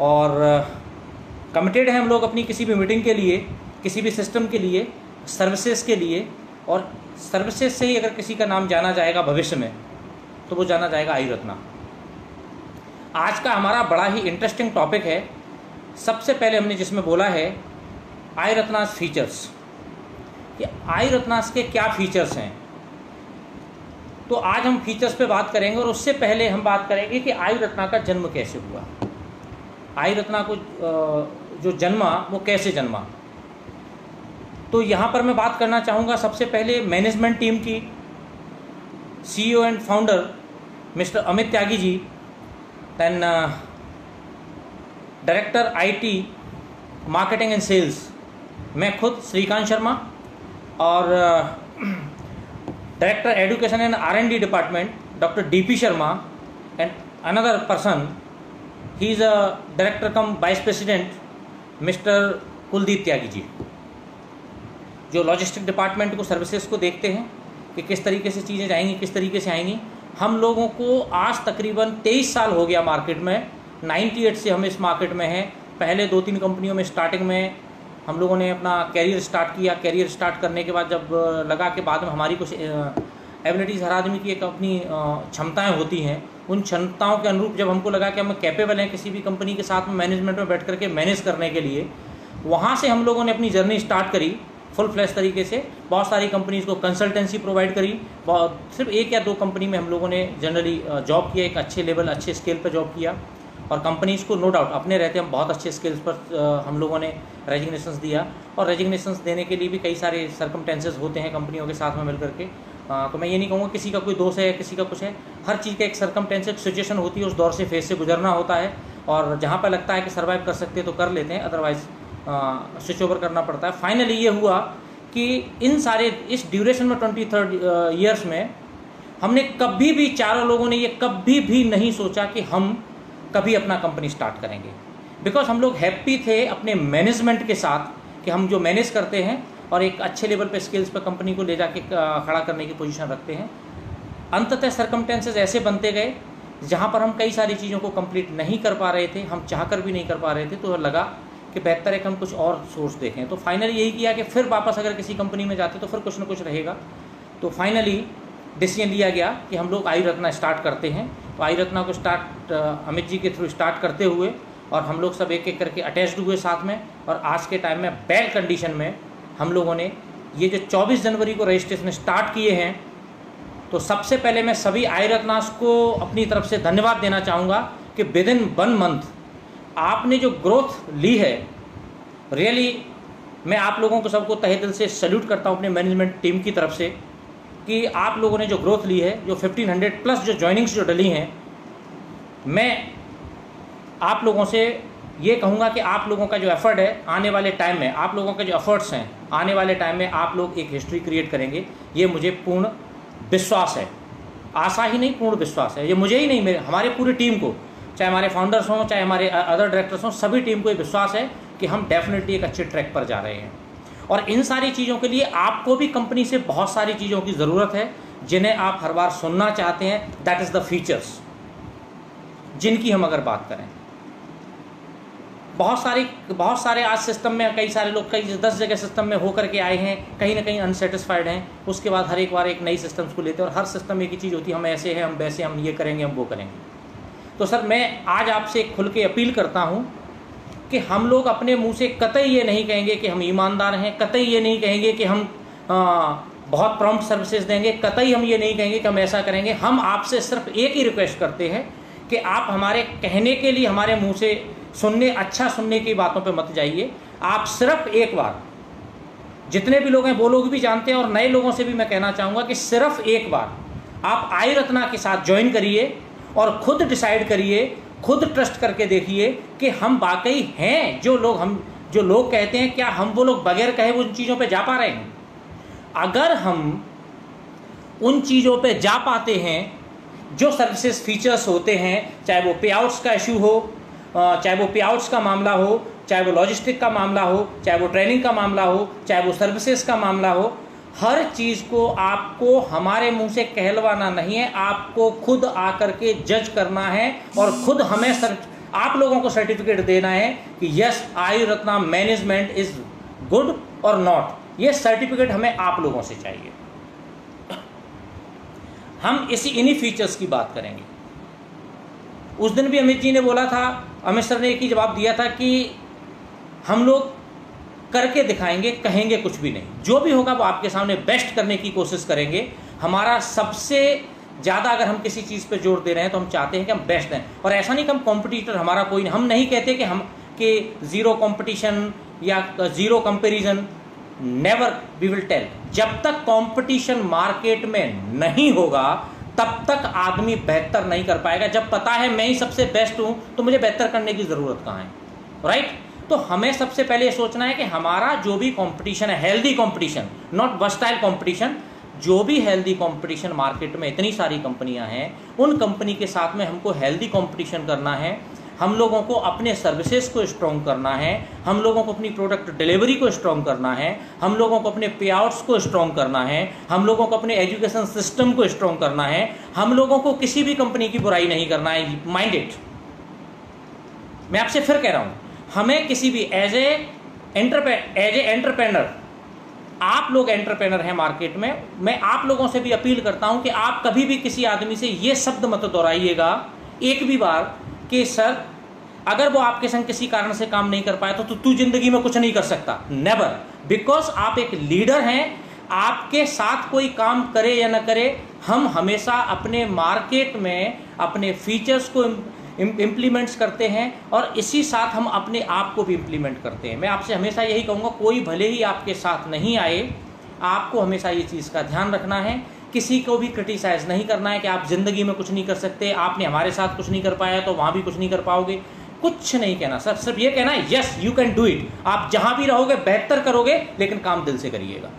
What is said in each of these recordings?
और कमिटेड हैं हम लोग अपनी किसी भी मीटिंग के लिए, किसी भी सिस्टम के लिए, सर्विसेज के लिए। और सर्विसेज से ही अगर किसी का नाम जाना जाएगा भविष्य में तो वो जाना जाएगा आई रत्ना। आज का हमारा बड़ा ही इंटरेस्टिंग टॉपिक है। सबसे पहले हमने जिसमें बोला है आई रत्नास फीचर्स, कि आई रत्नास के क्या फीचर्स हैं। तो आज हम फीचर्स पे बात करेंगे और उससे पहले हम बात करेंगे कि आई रत्ना का जन्म कैसे हुआ, आई रत्ना को जो जन्मा वो कैसे जन्मा। तो यहाँ पर मैं बात करना चाहूँगा सबसे पहले मैनेजमेंट टीम की। CEO and founder mister Amit Tyagi ji, then director IT marketing and sales मैं खुद श्रीकांत शर्मा, और director education and R&D department doctor DP Sharma, and another person he is a director cum vice president mister Kuldeep Tyagi ji, जो लॉजिस्टिक डिपार्टमेंट को services को देखते हैं कि किस तरीके से चीज़ें जाएंगी, किस तरीके से आएंगी। हम लोगों को आज तकरीबन 23 साल हो गया मार्केट में, 98 से हम इस मार्केट में हैं। पहले 2-3 कंपनियों में स्टार्टिंग में हम लोगों ने अपना कैरियर स्टार्ट किया। कैरियर स्टार्ट करने के बाद जब लगा कि बाद में हमारी कुछ एबिलिटीज़, हर आदमी की एक अपनी क्षमताएं होती हैं, उन क्षमताओं के अनुरूप जब हमको लगा कि हम कैपेबल हैं किसी भी कंपनी के साथ में मैनेजमेंट में बैठ करके मैनेज करने के लिए, वहाँ से हम लोगों ने अपनी जर्नी स्टार्ट करी फुल फ्लैश तरीके से। बहुत सारी कंपनीज़ को कंसल्टेंसी प्रोवाइड करी, सिर्फ 1 या 2 कंपनी में हम लोगों ने जनरली जॉब किया, एक अच्छे लेवल, अच्छे स्केल पर जॉब किया। और कंपनीज़ को नो डाउट अपने रहते हम बहुत अच्छे स्केल्स पर हम लोगों ने रेजिग्नेशंस दिया। और रेजिग्नेशंस देने के लिए भी कई सारे सर्कमटेंसेस होते हैं कंपनियों के साथ में मिल करके। तो मैं ये नहीं कहूँगा किसी का कोई दोष है, किसी का कुछ है, हर चीज़ का एक सर्कमटेंस, एक सिचुएशन होती है, उस दौर से फेस से गुजरना होता है। और जहाँ पर लगता है कि सर्वाइव कर सकते हैं तो कर लेते हैं, अदरवाइज स्विच ओवर करना पड़ता है। फाइनली ये हुआ कि इन सारे इस ड्यूरेशन में 23 ईयर्स में हमने कभी भी, चारों लोगों ने ये कभी भी नहीं सोचा कि हम कभी अपना कंपनी स्टार्ट करेंगे। बिकॉज हम लोग हैप्पी थे अपने मैनेजमेंट के साथ कि हम जो मैनेज करते हैं और एक अच्छे लेवल पे स्किल्स पे कंपनी को ले जाके खड़ा करने की पोजीशन रखते हैं। अंततः सर्कमटेंसेस ऐसे बनते गए जहाँ पर हम कई सारी चीज़ों को कंप्लीट नहीं कर पा रहे थे, हम चाहकर भी नहीं कर पा रहे थे। तो लगा कि बेहतर है कि हम कुछ और सोर्स देखें। तो फाइनली यही किया कि फिर वापस अगर किसी कंपनी में जाते तो फिर कुछ ना कुछ रहेगा। तो फाइनली डिसीजन लिया गया कि हम लोग आई रत्ना स्टार्ट करते हैं। तो आई रत्ना को स्टार्ट अमित जी के थ्रू स्टार्ट करते हुए और हम लोग सब एक एक करके अटैच्ड हुए साथ में। और आज के टाइम में बैड कंडीशन में हम लोगों ने ये जो 24 जनवरी को रजिस्ट्रेशन स्टार्ट किए हैं, तो सबसे पहले मैं सभी आई रत्नास को अपनी तरफ से धन्यवाद देना चाहूँगा कि विद इन 1 मंथ आपने जो ग्रोथ ली है, रियली मैं आप लोगों को सबको तहे दिल से सैल्यूट करता हूँ अपने मैनेजमेंट टीम की तरफ से कि आप लोगों ने जो ग्रोथ ली है, जो 1500 प्लस जो ज्वाइनिंग्स जो डली हैं, मैं आप लोगों से ये कहूँगा कि आप लोगों का जो एफर्ट है आने वाले टाइम में, आप लोगों के जो एफर्ट्स हैं आने वाले टाइम में आप लोग एक हिस्ट्री क्रिएट करेंगे। ये मुझे पूर्ण विश्वास है, आशा ही नहीं पूर्ण विश्वास है। ये मुझे ही नहीं, मेरे हमारे पूरी टीम को, चाहे हमारे फाउंडर्स हों, चाहे हमारे अदर डायरेक्टर्स हों, सभी टीम को ये विश्वास है कि हम डेफिनेटली एक अच्छे ट्रैक पर जा रहे हैं। और इन सारी चीज़ों के लिए आपको भी कंपनी से बहुत सारी चीज़ों की ज़रूरत है जिन्हें आप हर बार सुनना चाहते हैं। दैट इज़ द फीचर्स जिनकी हम अगर बात करें, बहुत सारे आज सिस्टम में कई सारे लोग कई 10 जगह सिस्टम में होकर के आए हैं, कहीं ना कहीं अनसेटिस्फाइड हैं। उसके बाद हर एक बार एक नई सिस्टम्स को लेते हैं और हर सिस्टम में एक ही चीज़ होती है, हम ऐसे हैं, हम वैसे, हम ये करेंगे, हम वो करेंगे। तो सर मैं आज आपसे खुल के अपील करता हूँ कि हम लोग अपने मुंह से कतई ये नहीं कहेंगे कि हम ईमानदार हैं, कतई ये नहीं कहेंगे कि हम बहुत प्रॉम्प्ट सर्विसेज देंगे, कतई हम ये नहीं कहेंगे कि हम ऐसा करेंगे। हम आपसे सिर्फ एक ही रिक्वेस्ट करते हैं कि आप हमारे कहने के लिए हमारे मुंह से अच्छा सुनने की बातों पे मत जाइए। आप सिर्फ एक बार, जितने भी लोग हैं वो लोग भी जानते हैं और नए लोगों से भी मैं कहना चाहूँगा कि सिर्फ एक बार आप आई रत्ना के साथ ज्वाइन करिए और खुद डिसाइड करिए, खुद ट्रस्ट करके देखिए कि हम वाकई हैं जो लोग कहते हैं, क्या हम वो लोग बगैर कहे उन चीज़ों पे जा पा रहे हैं। अगर हम उन चीज़ों पे जा पाते हैं जो सर्विसेज फीचर्स होते हैं, चाहे वो पे आउट्स का इशू हो, चाहे वो पे आउट्स का मामला हो, चाहे वो लॉजिस्टिक का मामला हो, चाहे वो ट्रेनिंग का मामला हो, चाहे वो सर्विसेज का मामला हो, हर चीज़ को आपको हमारे मुंह से कहलवाना नहीं है, आपको खुद आकर के जज करना है और खुद हमें आप लोगों को सर्टिफिकेट देना है कि यस आयु रत्ना मैनेजमेंट इज गुड और नॉट, ये सर्टिफिकेट हमें आप लोगों से चाहिए। हम इन्हीं फीचर्स की बात करेंगे। उस दिन भी अमित जी ने बोला था, अमित सर ने एक ही जवाब दिया था कि हम लोग करके दिखाएंगे, कहेंगे कुछ भी नहीं, जो भी होगा वो आपके सामने बेस्ट करने की कोशिश करेंगे। हमारा सबसे ज़्यादा अगर हम किसी चीज़ पे जोर दे रहे हैं तो हम चाहते हैं कि हम बेस्ट दें, और ऐसा नहीं कि हम कॉम्पिटिटर हमारा कोई नहीं, हम नहीं कहते कि हम कि ज़ीरो कंपटीशन या zero comparison, never we will tell. जब तक कंपटीशन मार्केट में नहीं होगा तब तक आदमी बेहतर नहीं कर पाएगा। जब पता है मैं ही सबसे बेस्ट हूं तो मुझे बेहतर करने की ज़रूरत कहाँ है, राइट? तो हमें सबसे पहले ये सोचना है कि हमारा जो भी कंपटीशन है, healthy competition, not versatile competition, जो भी हेल्दी कंपटीशन मार्केट में इतनी सारी कंपनियां हैं, उन कंपनी के साथ में हमको हेल्दी कंपटीशन करना है। हम लोगों को अपने सर्विसेज को स्ट्रॉन्ग करना है, हम लोगों को अपनी प्रोडक्ट डिलीवरी को स्ट्रॉन्ग करना है, हम लोगों को अपने पे आउट्स को स्ट्रॉन्ग करना है, हम लोगों को अपने एजुकेशन सिस्टम को स्ट्रॉन्ग करना है, हम लोगों को किसी भी कंपनी की बुराई नहीं करना है। माइंड इट, मैं आपसे फिर कह रहा हूं, हमें किसी भी एज ए एंटरप्रेन्योर, आप लोग एंटरप्रेन्योर हैं मार्केट में, मैं आप लोगों से भी अपील करता हूं कि आप कभी भी किसी आदमी से ये शब्द मत दोहराइएगा एक भी बार कि सर अगर वो आपके संग किसी कारण से काम नहीं कर पाया तो तू जिंदगी में कुछ नहीं कर सकता। नेवर, बिकॉज आप एक लीडर हैं, आपके साथ कोई काम करे या ना करे, हम हमेशा अपने मार्केट में अपने फीचर्स को इम्प्लीमेंट्स करते हैं और इसी साथ हम अपने आप को भी इम्प्लीमेंट करते हैं। मैं आपसे हमेशा यही कहूँगा, कोई भले ही आपके साथ नहीं आए, आपको हमेशा ये चीज़ का ध्यान रखना है, किसी को भी क्रिटिसाइज नहीं करना है कि आप जिंदगी में कुछ नहीं कर सकते, आपने हमारे साथ कुछ नहीं कर पाया तो वहाँ भी कुछ नहीं कर पाओगे, कुछ नहीं कहना सर। सिर्फ ये कहना है yes you can do it. आप जहाँ भी रहोगे बेहतर करोगे, लेकिन काम दिल से करिएगा।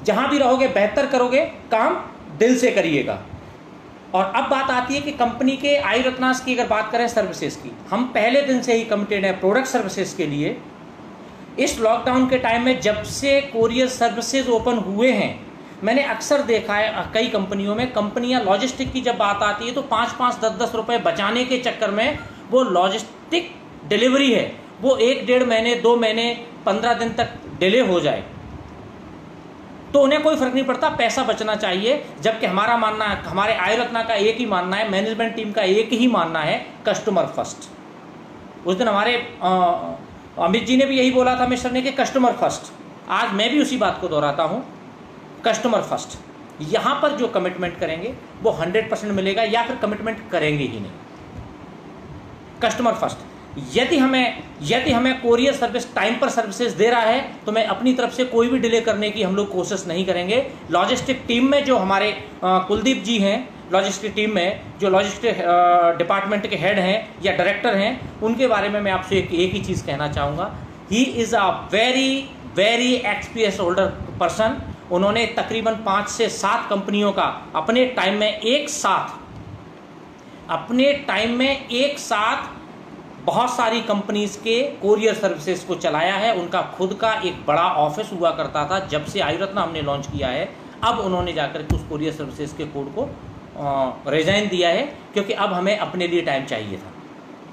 जहाँ भी रहोगे बेहतर करोगे, काम दिल से करिएगा। और अब बात आती है कि कंपनी के आयु रत्नास की अगर बात करें सर्विसेज की, हम पहले दिन से ही कमिटेड है प्रोडक्ट सर्विसेज के लिए। इस लॉकडाउन के टाइम में जब से कोरियर सर्विसेज ओपन हुए हैं, मैंने अक्सर देखा है कई कंपनियों में, कंपनियां लॉजिस्टिक की जब बात आती है तो 5-5, 10-10 रुपए बचाने के चक्कर में वो लॉजिस्टिक डिलीवरी है वो 1-1.5 महीने, 2 महीने, 15 दिन तक डिले हो जाए तो उन्हें कोई फर्क नहीं पड़ता, पैसा बचना चाहिए। जबकि हमारा मानना है, हमारे आयु रत्ना का एक ही मानना है, मैनेजमेंट टीम का एक ही मानना है, कस्टमर फर्स्ट। उस दिन हमारे अमित जी ने भी यही बोला था मिस्टर ने कि कस्टमर फर्स्ट। आज मैं भी उसी बात को दोहराता हूँ, कस्टमर फर्स्ट। यहाँ पर जो कमिटमेंट करेंगे वो 100% मिलेगा, या फिर कमिटमेंट करेंगे ही नहीं। Customer first. यदि हमें कोरियर सर्विस टाइम पर सर्विसेज दे रहा है तो मैं अपनी तरफ से कोई भी डिले करने की हम लोग कोशिश नहीं करेंगे। लॉजिस्टिक टीम में जो हमारे कुलदीप जी हैं, लॉजिस्टिक टीम में जो लॉजिस्टिक डिपार्टमेंट के हेड हैं या डायरेक्टर हैं, उनके बारे में मैं आपसे एक ही चीज़ कहना चाहूँगा, ही is a very experience holder person. उन्होंने तकरीबन 5 से 7 कंपनियों का अपने टाइम में एक साथ बहुत सारी कंपनीज के कोरियर सर्विसेज को चलाया है। उनका खुद का एक बड़ा ऑफिस हुआ करता था। जब से आयु रत्ना हमने लॉन्च किया है, अब उन्होंने जाकर के उस कोरियर सर्विसेज के कोड को रिजाइन दिया है, क्योंकि अब हमें अपने लिए टाइम चाहिए था,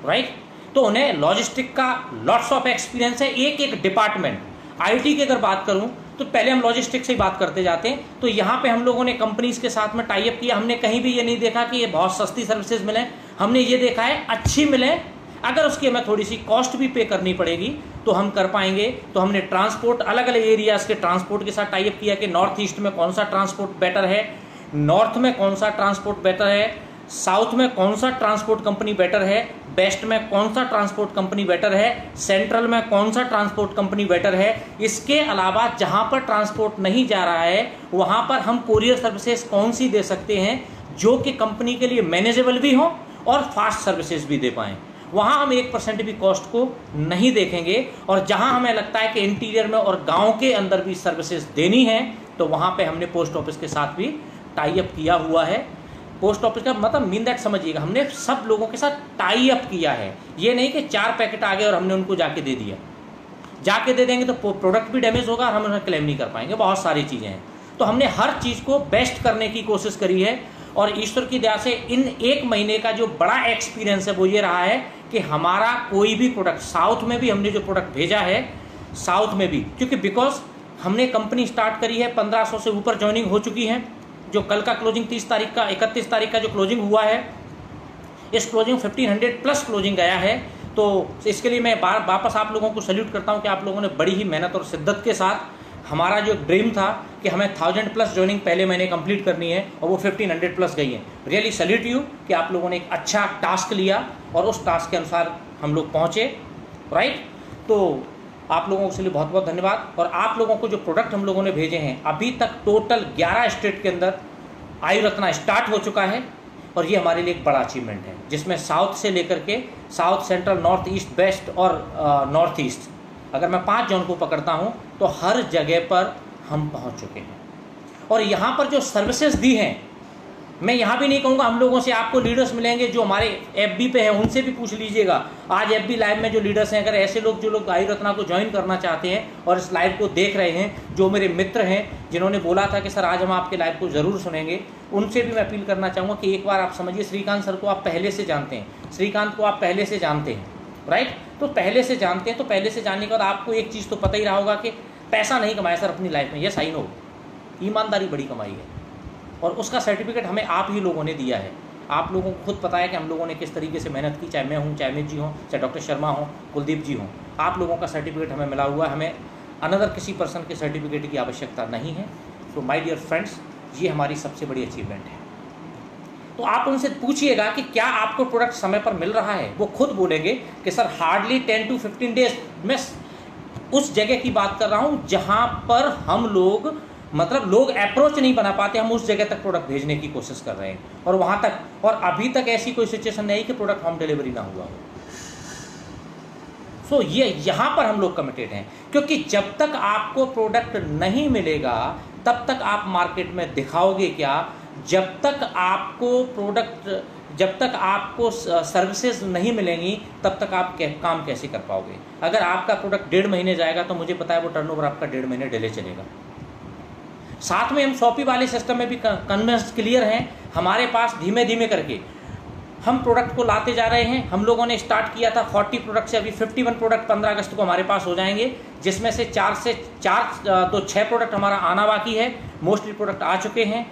राइट? तो उन्हें लॉजिस्टिक का लॉट्स ऑफ एक्सपीरियंस है। एक डिपार्टमेंट, आईटी की अगर बात करूं तो पहले हम लॉजिस्टिक से ही बात करते जाते हैं। तो यहाँ पे हम लोगों ने कंपनीज के साथ में टाई अप किया। हमने कहीं भी ये नहीं देखा कि ये बहुत सस्ती सर्विसेज मिले, हमने ये देखा है अच्छी मिले। अगर उसकी हमें थोड़ी सी कॉस्ट भी पे करनी पड़ेगी तो हम कर पाएंगे। तो हमने ट्रांसपोर्ट, अलग अलग एरियाज के ट्रांसपोर्ट के साथ टाई अप किया कि नॉर्थ ईस्ट में कौन सा ट्रांसपोर्ट बेटर है, नॉर्थ में कौन सा ट्रांसपोर्ट बेटर है, साउथ में कौन सा ट्रांसपोर्ट कंपनी बेटर है, वेस्ट में कौन सा ट्रांसपोर्ट कंपनी बेटर है, सेंट्रल में कौन सा ट्रांसपोर्ट कंपनी बेटर है। इसके अलावा जहां पर ट्रांसपोर्ट नहीं जा रहा है वहां पर हम कोरियर सर्विसेज कौन सी दे सकते हैं जो कि कंपनी के लिए मैनेजेबल भी हो और फास्ट सर्विसेज भी दे पाएं। वहां हम 1% भी कॉस्ट को नहीं देखेंगे। और जहां हमें लगता है कि इंटीरियर में और गांव के अंदर भी सर्विसेज देनी है तो वहां पे हमने पोस्ट ऑफिस के साथ भी टाई अप किया हुआ है। पोस्ट ऑफिस का मतलब मीन दैट समझिएगा, हमने सब लोगों के साथ टाई अप किया है। ये नहीं कि 4 पैकेट आ गए और हमने उनको जाके दे दिया। जाके दे देंगे तो प्रोडक्ट भी डैमेज होगा और हम उन्हें क्लेम नहीं कर पाएंगे, बहुत सारी चीज़ें हैं। तो हमने हर चीज़ को बेस्ट करने की कोशिश करी है। और ईश्वर की दया से इन 1 महीने का जो बड़ा एक्सपीरियंस है वो ये रहा है कि हमारा कोई भी प्रोडक्ट, साउथ में भी हमने जो प्रोडक्ट भेजा है, साउथ में भी, क्योंकि बिकॉज हमने कंपनी स्टार्ट करी है, 1500 से ऊपर ज्वाइनिंग हो चुकी है। जो कल का क्लोजिंग 30 तारीख का, 31 तारीख का जो क्लोजिंग हुआ है, इस क्लोजिंग 1500 प्लस क्लोजिंग गया है। तो इसके लिए मैं वापस आप लोगों को सैल्यूट करता हूं कि आप लोगों ने बड़ी ही मेहनत और शिद्दत के साथ, हमारा जो ड्रीम था कि हमें 1000 प्लस ज्वाइनिंग पहले महीने कंप्लीट करनी है और वो 1500 प्लस गई है। रियली सैल्यूट यू कि आप लोगों ने एक अच्छा टास्क लिया और उस टास्क के अनुसार हम लोग पहुँचे, राइट। तो आप लोगों के लिए बहुत बहुत धन्यवाद। और आप लोगों को जो प्रोडक्ट हम लोगों ने भेजे हैं, अभी तक टोटल 11 स्टेट के अंदर आयु रत्ना स्टार्ट हो चुका है और ये हमारे लिए एक बड़ा अचीवमेंट है, जिसमें साउथ से लेकर के south, central, north east, west और नॉर्थ ईस्ट, अगर मैं 5 जोन को पकड़ता हूँ तो हर जगह पर हम पहुँच चुके हैं। और यहाँ पर जो सर्विसेज दी हैं, मैं यहाँ भी नहीं कहूँगा हम लोगों से आपको लीडर्स मिलेंगे जो हमारे FB पे हैं, उनसे भी पूछ लीजिएगा। आज FB लाइव में जो लीडर्स हैं, अगर ऐसे लोग जो लोग आयु रत्ना को ज्वाइन करना चाहते हैं और इस लाइव को देख रहे हैं, जो मेरे मित्र हैं जिन्होंने बोला था कि सर आज हम आपके लाइव को ज़रूर सुनेंगे, उनसे भी मैं अपील करना चाहूँगा कि एक बार आप समझिए, श्रीकांत सर को आप पहले से जानते हैं, श्रीकांत को आप पहले से जानते हैं, राइट। तो पहले से जानते हैं, तो पहले से जानने के बाद आपको एक चीज़ तो पता ही रहा होगा कि पैसा नहीं कमाया सर अपनी लाइफ में, यस आई नो, ईमानदारी बड़ी कमाई है और उसका सर्टिफिकेट हमें आप ही लोगों ने दिया है। आप लोगों को खुद पता है कि हम लोगों ने किस तरीके से मेहनत की, चाहे मैं हूँ, चाहे अमित जी हों, चाहे डॉक्टर शर्मा हों, कुलदीप जी हों, आप लोगों का सर्टिफिकेट हमें मिला हुआ है। हमें अनदर किसी पर्सन के सर्टिफिकेट की आवश्यकता नहीं है। तो माय डियर फ्रेंड्स, ये हमारी सबसे बड़ी अचीवमेंट है। तो आप उनसे पूछिएगा कि क्या आपको प्रोडक्ट समय पर मिल रहा है, वो खुद बोलेंगे कि सर हार्डली 10 to 15 डेज। मैं उस जगह की बात कर रहा हूँ जहाँ पर हम लोग, मतलब लोग अप्रोच नहीं बना पाते, हम उस जगह तक प्रोडक्ट भेजने की कोशिश कर रहे हैं और वहाँ तक, और अभी तक ऐसी कोई सिचुएशन नहीं कि प्रोडक्ट होम डिलीवरी ना हुआ हो। सो ये यहाँ पर हम लोग कमिटेड हैं, क्योंकि जब तक आपको प्रोडक्ट नहीं मिलेगा तब तक आप मार्केट में दिखाओगे क्या, जब तक आपको प्रोडक्ट, जब तक आपको सर्विसेज नहीं मिलेंगी तब तक आप काम कैसे कर पाओगे। अगर आपका प्रोडक्ट 1.5 महीने जाएगा तो मुझे पता है वो टर्नओवर आपका 1.5 महीने डिले चलेगा। साथ में हम शॉपी वाले सिस्टम में भी कन्विंस क्लियर हैं। हमारे पास धीमे धीमे करके हम प्रोडक्ट को लाते जा रहे हैं। हम लोगों ने स्टार्ट किया था 40 प्रोडक्ट से, अभी 51 प्रोडक्ट 15 अगस्त को हमारे पास हो जाएंगे, जिसमें से 6 प्रोडक्ट हमारा आना बाकी है। मोस्टली प्रोडक्ट आ चुके हैं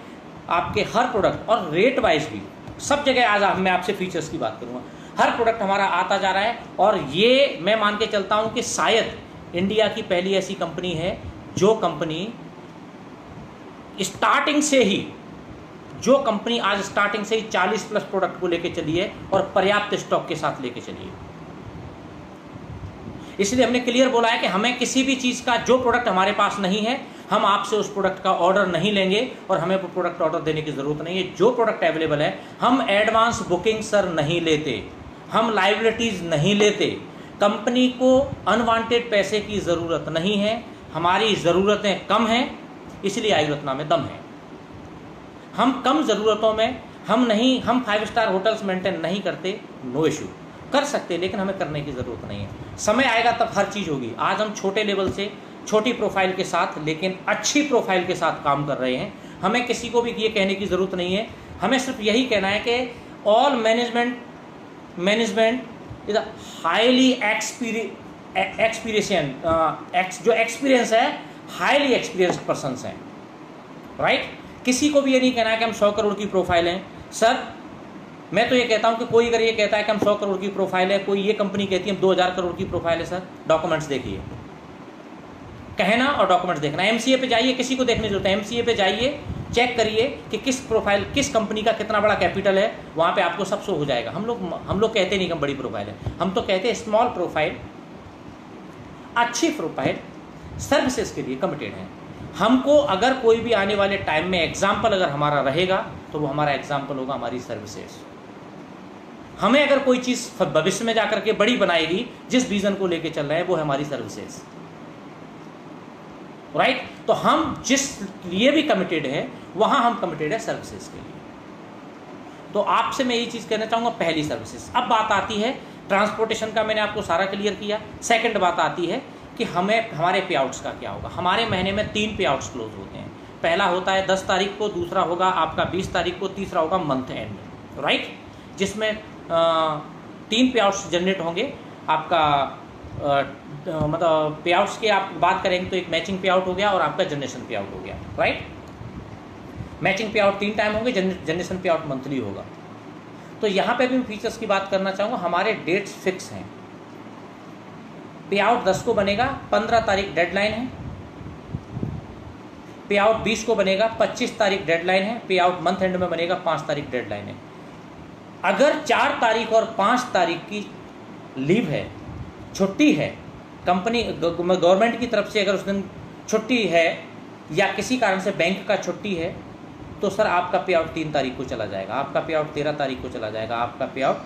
आपके हर प्रोडक्ट, और रेट वाइज भी सब जगह। आज मैं आपसे फीचर्स की बात करूँगा, हर प्रोडक्ट हमारा आता जा रहा है। और ये मैं मान के चलता हूँ कि शायद इंडिया की पहली ऐसी कंपनी है जो कंपनी स्टार्टिंग से ही, जो कंपनी आज स्टार्टिंग से ही 40 प्लस प्रोडक्ट को लेके चली है और पर्याप्त स्टॉक के साथ लेके चली है। इसलिए हमने क्लियर बोला है कि हमें किसी भी चीज का, जो प्रोडक्ट हमारे पास नहीं है, हम आपसे उस प्रोडक्ट का ऑर्डर नहीं लेंगे और हमें वो प्रोडक्ट ऑर्डर देने की जरूरत नहीं है। जो प्रोडक्ट अवेलेबल है, हम एडवांस बुकिंग सर नहीं लेते, हम लायबिलिटीज नहीं लेते। कंपनी को अनवांटेड पैसे की जरूरत नहीं है, हमारी जरूरतें कम हैं, इसलिए आयु रत्ना में दम है। हम कम ज़रूरतों में हम 5 स्टार होटल्स मेंटेन नहीं करते, नो इशू, कर सकते, लेकिन हमें करने की ज़रूरत नहीं है। समय आएगा तब हर चीज़ होगी। आज हम छोटे लेवल से, छोटी प्रोफाइल के साथ, लेकिन अच्छी प्रोफाइल के साथ काम कर रहे हैं। हमें किसी को भी ये कहने की ज़रूरत नहीं है, हमें सिर्फ यही कहना है कि ऑल मैनेजमेंट इज हाईली जो एक्सपीरियंस है, हाईली एक्सपीरियंस्ड पर्सन्स हैं, राइट। किसी को भी ये नहीं कहना है कि हम 100 करोड़ की प्रोफाइल हैं। सर मैं तो ये कहता हूँ कि कोई अगर ये कहता है कि हम 100 करोड़ की प्रोफाइल है, कोई ये कंपनी कहती है हम 2000 करोड़ की प्रोफाइल है, सर डॉक्यूमेंट्स देखिए, कहना और डॉक्यूमेंट्स देखना। MCA पे जाइए, किसी को देखने की जरूरत है, MCA पे जाइए, चेक करिए कि किस प्रोफाइल, किस कंपनी का कितना बड़ा कैपिटल है, वहाँ पे आपको सब शो हो जाएगा। हम लोग कहते नहीं कि हम बड़ी प्रोफाइल है, हम तो कहते हैं स्मॉल प्रोफाइल, अच्छी प्रोफाइल, सर्विसेज के लिए कमिटेड है। हमको अगर कोई भी आने वाले टाइम में एग्जाम्पल अगर हमारा रहेगा तो वो हमारा एग्जाम्पल होगा हमारी सर्विसेज। हमें अगर कोई चीज़ भविष्य में जाकर के बड़ी बनाएगी, जिस विजन को लेके चल रहे हैं, वो है हमारी सर्विसेज, राइट। तो हम जिस लिए भी कमिटेड है, वहां हम कमिटेड है सर्विसेज के लिए। तो आपसे मैं ये चीज़ कहना चाहूँगा, पहली सर्विसेज। अब बात आती है ट्रांसपोर्टेशन का, मैंने आपको सारा क्लियर किया। सेकंड बात आती है कि हमें, हमारे पे आउट्स का क्या होगा। हमारे महीने में 3 पे आउट्स क्लोज होते हैं। पहला होता है 10 तारीख को, दूसरा होगा आपका 20 तारीख को, तीसरा होगा मंथ एंड, राइट, जिसमें 3 पे आउट्स जनरेट होंगे। आपका मतलब पे आउट्स की आप बात करेंगे तो एक मैचिंग पे आउट हो गया और आपका जनरेशन पे आउट हो गया, राइट। मैचिंग पे आउट 3 टाइम होंगे, जनरेशन पे आउट मंथली होगा। तो यहाँ पे भी मैं फीचर्स की बात करना चाहूँगा। हमारे डेट्स फिक्स हैं। पे आउट 10 को बनेगा, 15 तारीख डेडलाइन है। पे आउट 20 को बनेगा, 25 तारीख डेडलाइन है। पे आउट मंथ एंड में बनेगा, 5 तारीख डेडलाइन है। अगर 4 तारीख और 5 तारीख की लीव है, छुट्टी है, कंपनी गवर्नमेंट की तरफ से अगर उस दिन छुट्टी है या किसी कारण से बैंक का छुट्टी है, तो सर आपका पे आउट 3 तारीख को चला जाएगा, आपका पे आउट 13 तारीख को चला जाएगा, आपका पे आउट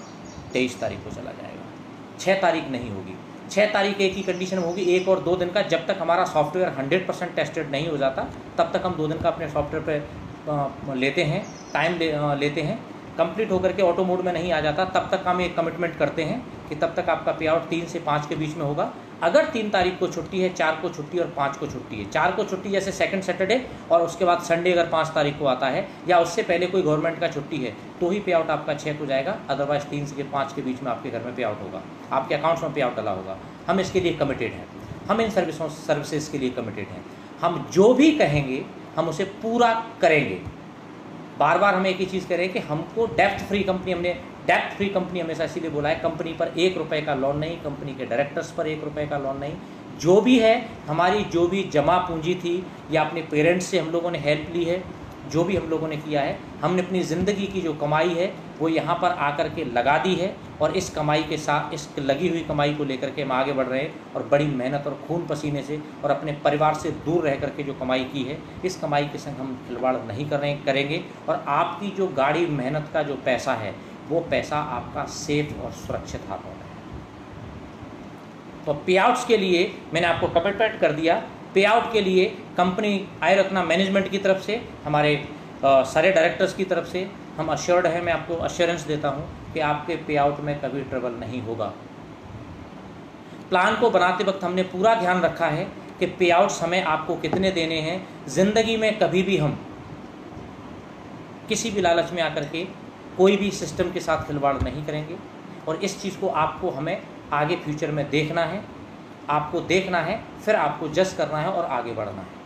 23 तारीख को चला जाएगा। 6 तारीख नहीं होगी। 6 तारीख एक ही कंडीशन में होगी, 1 और 2 दिन का। जब तक हमारा सॉफ्टवेयर 100% टेस्टेड नहीं हो जाता, तब तक हम 2 दिन का अपने सॉफ्टवेयर पे लेते हैं, टाइम लेते हैं। कंप्लीट होकर के ऑटो मोड में नहीं आ जाता, तब तक हम एक कमिटमेंट करते हैं कि तब तक आपका पे आउट 3 से 5 के बीच में होगा। अगर 3 तारीख को छुट्टी है, 4 को छुट्टी और 5 को छुट्टी है, 4 को छुट्टी जैसे सेकंड सैटरडे और उसके बाद संडे अगर 5 तारीख को आता है या उससे पहले कोई गवर्नमेंट का छुट्टी है, तो ही पे आउट आपका 6 को जाएगा। अदरवाइज 3 से 5 के बीच में आपके घर में पे आउट होगा, आपके अकाउंट्स में पे आउट डाला होगा। हम इसके लिए कमिटेड हैं, हम इन सर्विसेज के लिए कमिटेड हैं। हम जो भी कहेंगे हम उसे पूरा करेंगे। बार बार हम एक ही चीज़ कह रहे हैं कि हमको डेप्थ फ्री कंपनी हमेशा इसीलिए बोला है। कंपनी पर 1 रुपये का लोन नहीं, कंपनी के डायरेक्टर्स पर 1 रुपये का लोन नहीं। जो भी है, हमारी जो भी जमा पूंजी थी या अपने पेरेंट्स से हम लोगों ने हेल्प ली है, जो भी हम लोगों ने किया है, हमने अपनी ज़िंदगी की जो कमाई है वो यहाँ पर आकर के लगा दी है। और इस कमाई के साथ, इस लगी हुई कमाई को लेकर के हम आगे बढ़ रहे हैं और बड़ी मेहनत और खून पसीने से और अपने परिवार से दूर रह करके जो कमाई की है, इस कमाई के संग हम खिलवाड़ नहीं करेंगे। और आपकी जो गाड़ी मेहनत का जो पैसा है, वो पैसा आपका सेफ और सुरक्षित हाथों में है। तो पे आउट्स के लिए मैंने आपको कमिटमेंट कर दिया। पे आउट के लिए कंपनी आई रत्ना मैनेजमेंट की तरफ से, हमारे सारे डायरेक्टर्स की तरफ से हम अश्योर्ड हैं। मैं आपको अश्योरेंस देता हूं कि आपके पे आउट में कभी ट्रबल नहीं होगा। प्लान को बनाते वक्त हमने पूरा ध्यान रखा है कि पे आउट्स हमें आपको कितने देने हैं। ज़िंदगी में कभी भी हम किसी भी लालच में आकर के कोई भी सिस्टम के साथ खिलवाड़ नहीं करेंगे। और इस चीज़ को आपको हमें आगे फ्यूचर में देखना है, आपको देखना है, फिर आपको जज करना है और आगे बढ़ना है,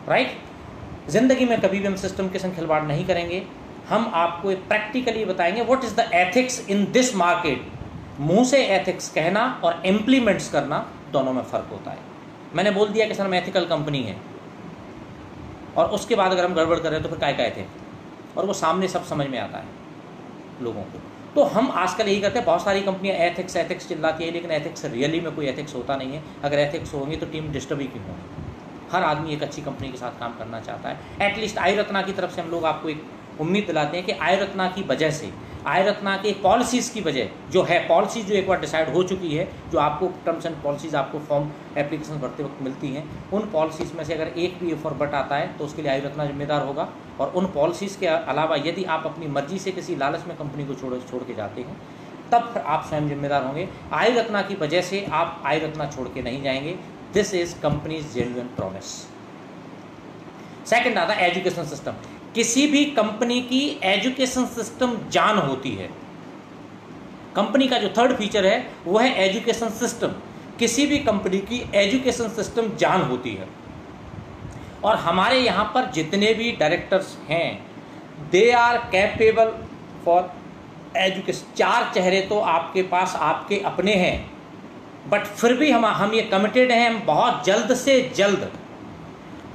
राइट। ज़िंदगी में कभी भी हम सिस्टम के संग खिलवाड़ नहीं करेंगे। हम आपको प्रैक्टिकली बताएंगे what is the ethics in this market. मुंह से एथिक्स कहना और इम्प्लीमेंट्स करना, दोनों में फ़र्क होता है। मैंने बोल दिया कि सर हम एथिकल कंपनी है, और उसके बाद अगर हम गड़बड़ कर रहे हैं तो फिर काय का एथिक, और वो सामने सब समझ में आता है लोगों को। तो हम आजकल यही करते हैं, बहुत सारी कंपनियां एथिक्स चिल्लाती है, लेकिन एथिक्स रियली में कोई एथिक्स होता नहीं है। अगर एथिक्स होंगे तो टीम डिस्टर्ब ही क्यों होगी। हर आदमी एक अच्छी कंपनी के साथ काम करना चाहता है। एटलीस्ट आई रत्ना की तरफ से हम लोग आपको एक उम्मीद दिलाते हैं कि आई रत्ना की वजह से, आई रत्ना के पॉलिसीज़ की वजह जो है, पॉलिसी जो एक बार डिसाइड हो चुकी है, जो आपको टर्म्स एंड पॉलिसीज़ आपको फॉर्म एप्लीकेशन भरते वक्त मिलती हैं, उन पॉलिसीज़ में से अगर एक भी फॉर बट आता है तो उसके लिए आई रत्ना जिम्मेदार होगा। और उन पॉलिसीज़ के अलावा यदि आप अपनी मर्जी से किसी लालच में कंपनी को छोड़ के जाते हैं, तब फिर आप स्वयं जिम्मेदार होंगे। आई रत्ना की वजह से आप आई रत्ना छोड़ के नहीं जाएंगे। This is companies genuine promise. Second आता है एजुकेशन सिस्टम। किसी भी कंपनी की एजुकेशन सिस्टम जान होती है। कंपनी का जो थर्ड फीचर है वो है एजुकेशन सिस्टम। किसी भी कंपनी की एजुकेशन सिस्टम जान होती है। और हमारे यहाँ पर जितने भी डायरेक्टर्स हैं, they are capable for education. 4 चेहरे तो आपके पास आपके अपने हैं, बट फिर भी हम ये कमिटेड हैं। हम बहुत जल्द से जल्द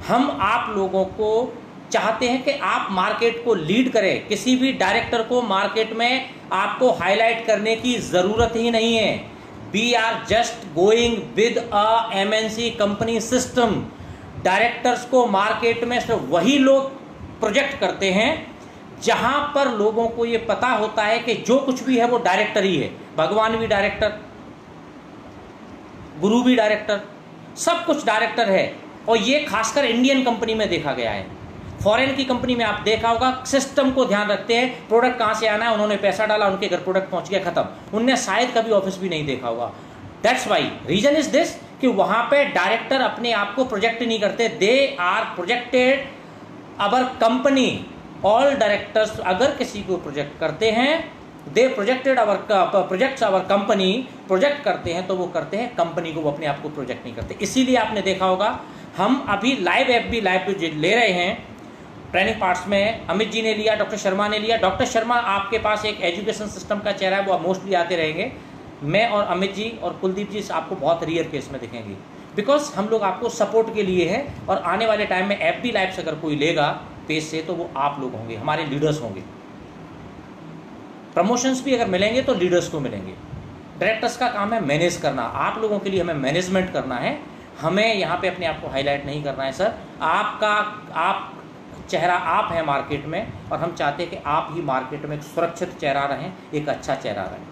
हम आप लोगों को चाहते हैं कि आप मार्केट को लीड करें। किसी भी डायरेक्टर को मार्केट में आपको हाईलाइट करने की ज़रूरत ही नहीं है। We are just going with a MNC company system. Directors को मार्केट में सिर्फ वही लोग प्रोजेक्ट करते हैं जहां पर लोगों को ये पता होता है कि जो कुछ भी है वो डायरेक्टर ही है। भगवान भी डायरेक्टर, गुरु भी डायरेक्टर, सब कुछ डायरेक्टर है। और ये खासकर इंडियन कंपनी में देखा गया है। फॉरेन की कंपनी में आप देखा होगा, सिस्टम को ध्यान रखते हैं, प्रोडक्ट कहाँ से आना है, उन्होंने पैसा डाला, उनके घर प्रोडक्ट पहुंच गया, खत्म। उनने शायद कभी ऑफिस भी नहीं देखा होगा। That's why reason is this कि वहाँ पे डायरेक्टर अपने आप को प्रोजेक्ट नहीं करते, they are projected our company. All directors अगर किसी को प्रोजेक्ट करते हैं, they projected our projects our company, project करते हैं तो वो करते हैं कंपनी को, वो अपने आप को प्रोजेक्ट नहीं करते। इसीलिए आपने देखा होगा हम अभी लाइव FB लाइव जो ले रहे हैं ट्रेनिंग पार्ट्स में, अमित जी ने लिया, डॉक्टर शर्मा ने लिया। डॉक्टर शर्मा आपके पास एक एजुकेशन सिस्टम का चेहरा है, वो मोस्टली आते रहेंगे। मैं और अमित जी और कुलदीप जी आपको बहुत रेयर केस में दिखेंगे, बिकॉज हम लोग आपको सपोर्ट के लिए हैं। और आने वाले टाइम में FB लाइव से अगर कोई लेगा पेज से तो वो आप लोग होंगे, हमारे लीडर्स होंगे। प्रमोशंस भी अगर मिलेंगे तो लीडर्स को मिलेंगे। डायरेक्टर्स का काम है मैनेज करना, आप लोगों के लिए हमें मैनेजमेंट करना है। हमें यहाँ पे अपने आप को हाईलाइट नहीं करना है सर। आप चेहरा आप हैं मार्केट में, और हम चाहते हैं कि आप ही मार्केट में एक सुरक्षित चेहरा रहें, एक अच्छा चेहरा रहें।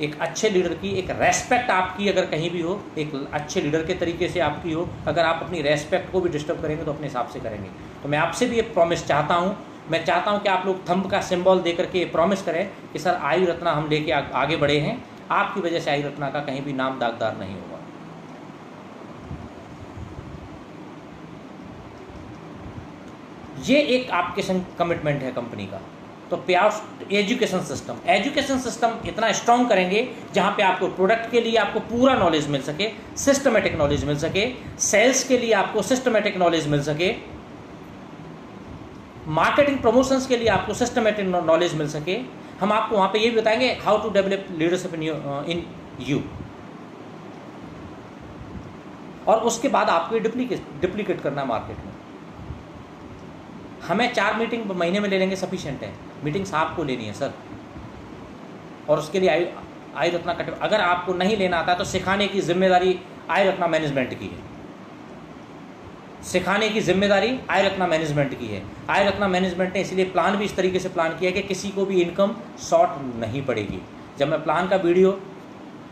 एक अच्छे लीडर की एक रेस्पेक्ट आपकी अगर कहीं भी हो, एक अच्छे लीडर के तरीके से आपकी हो। अगर आप अपनी रेस्पेक्ट को भी डिस्टर्ब करेंगे तो अपने हिसाब से करेंगे। तो मैं आपसे भी ये प्रॉमिस चाहता हूँ, मैं चाहता हूँ कि आप लोग थंब का सिंबल दे करके ये प्रॉमिस करें कि सर आयु रत्ना हम लेके आगे बढ़े हैं, आपकी वजह से आयु रत्ना का कहीं भी नाम दागदार नहीं होगा। ये एक आपके संग कमिटमेंट है कंपनी का। तो पे आउट एजुकेशन सिस्टम इतना स्ट्रॉन्ग करेंगे जहां पे आपको प्रोडक्ट के लिए आपको पूरा नॉलेज मिल सके, सिस्टमेटिक नॉलेज मिल सके, सेल्स के लिए आपको सिस्टमेटिक नॉलेज मिल सके, मार्केटिंग प्रमोशंस के लिए आपको सिस्टमेटिक नॉलेज मिल सके। हम आपको वहां पे ये भी बताएंगे how to develop leadership in you. और उसके बाद आपको डिप्लीकेट करना है मार्केट में। हमें 4 मीटिंग महीने में ले लेंगे सफिशिएंट है, मीटिंग्स आपको लेनी है सर। और उसके लिए आयु रत्ना कट, अगर आपको नहीं लेना आता तो सिखाने की जिम्मेदारी आयु रत्ना मैनेजमेंट की है। सिखाने की जिम्मेदारी आयु रत्ना मैनेजमेंट की है। आयु रत्ना मैनेजमेंट ने इसलिए प्लान भी इस तरीके से प्लान किया कि किसी को भी इनकम शॉर्ट नहीं पड़ेगी। जब मैं प्लान का वीडियो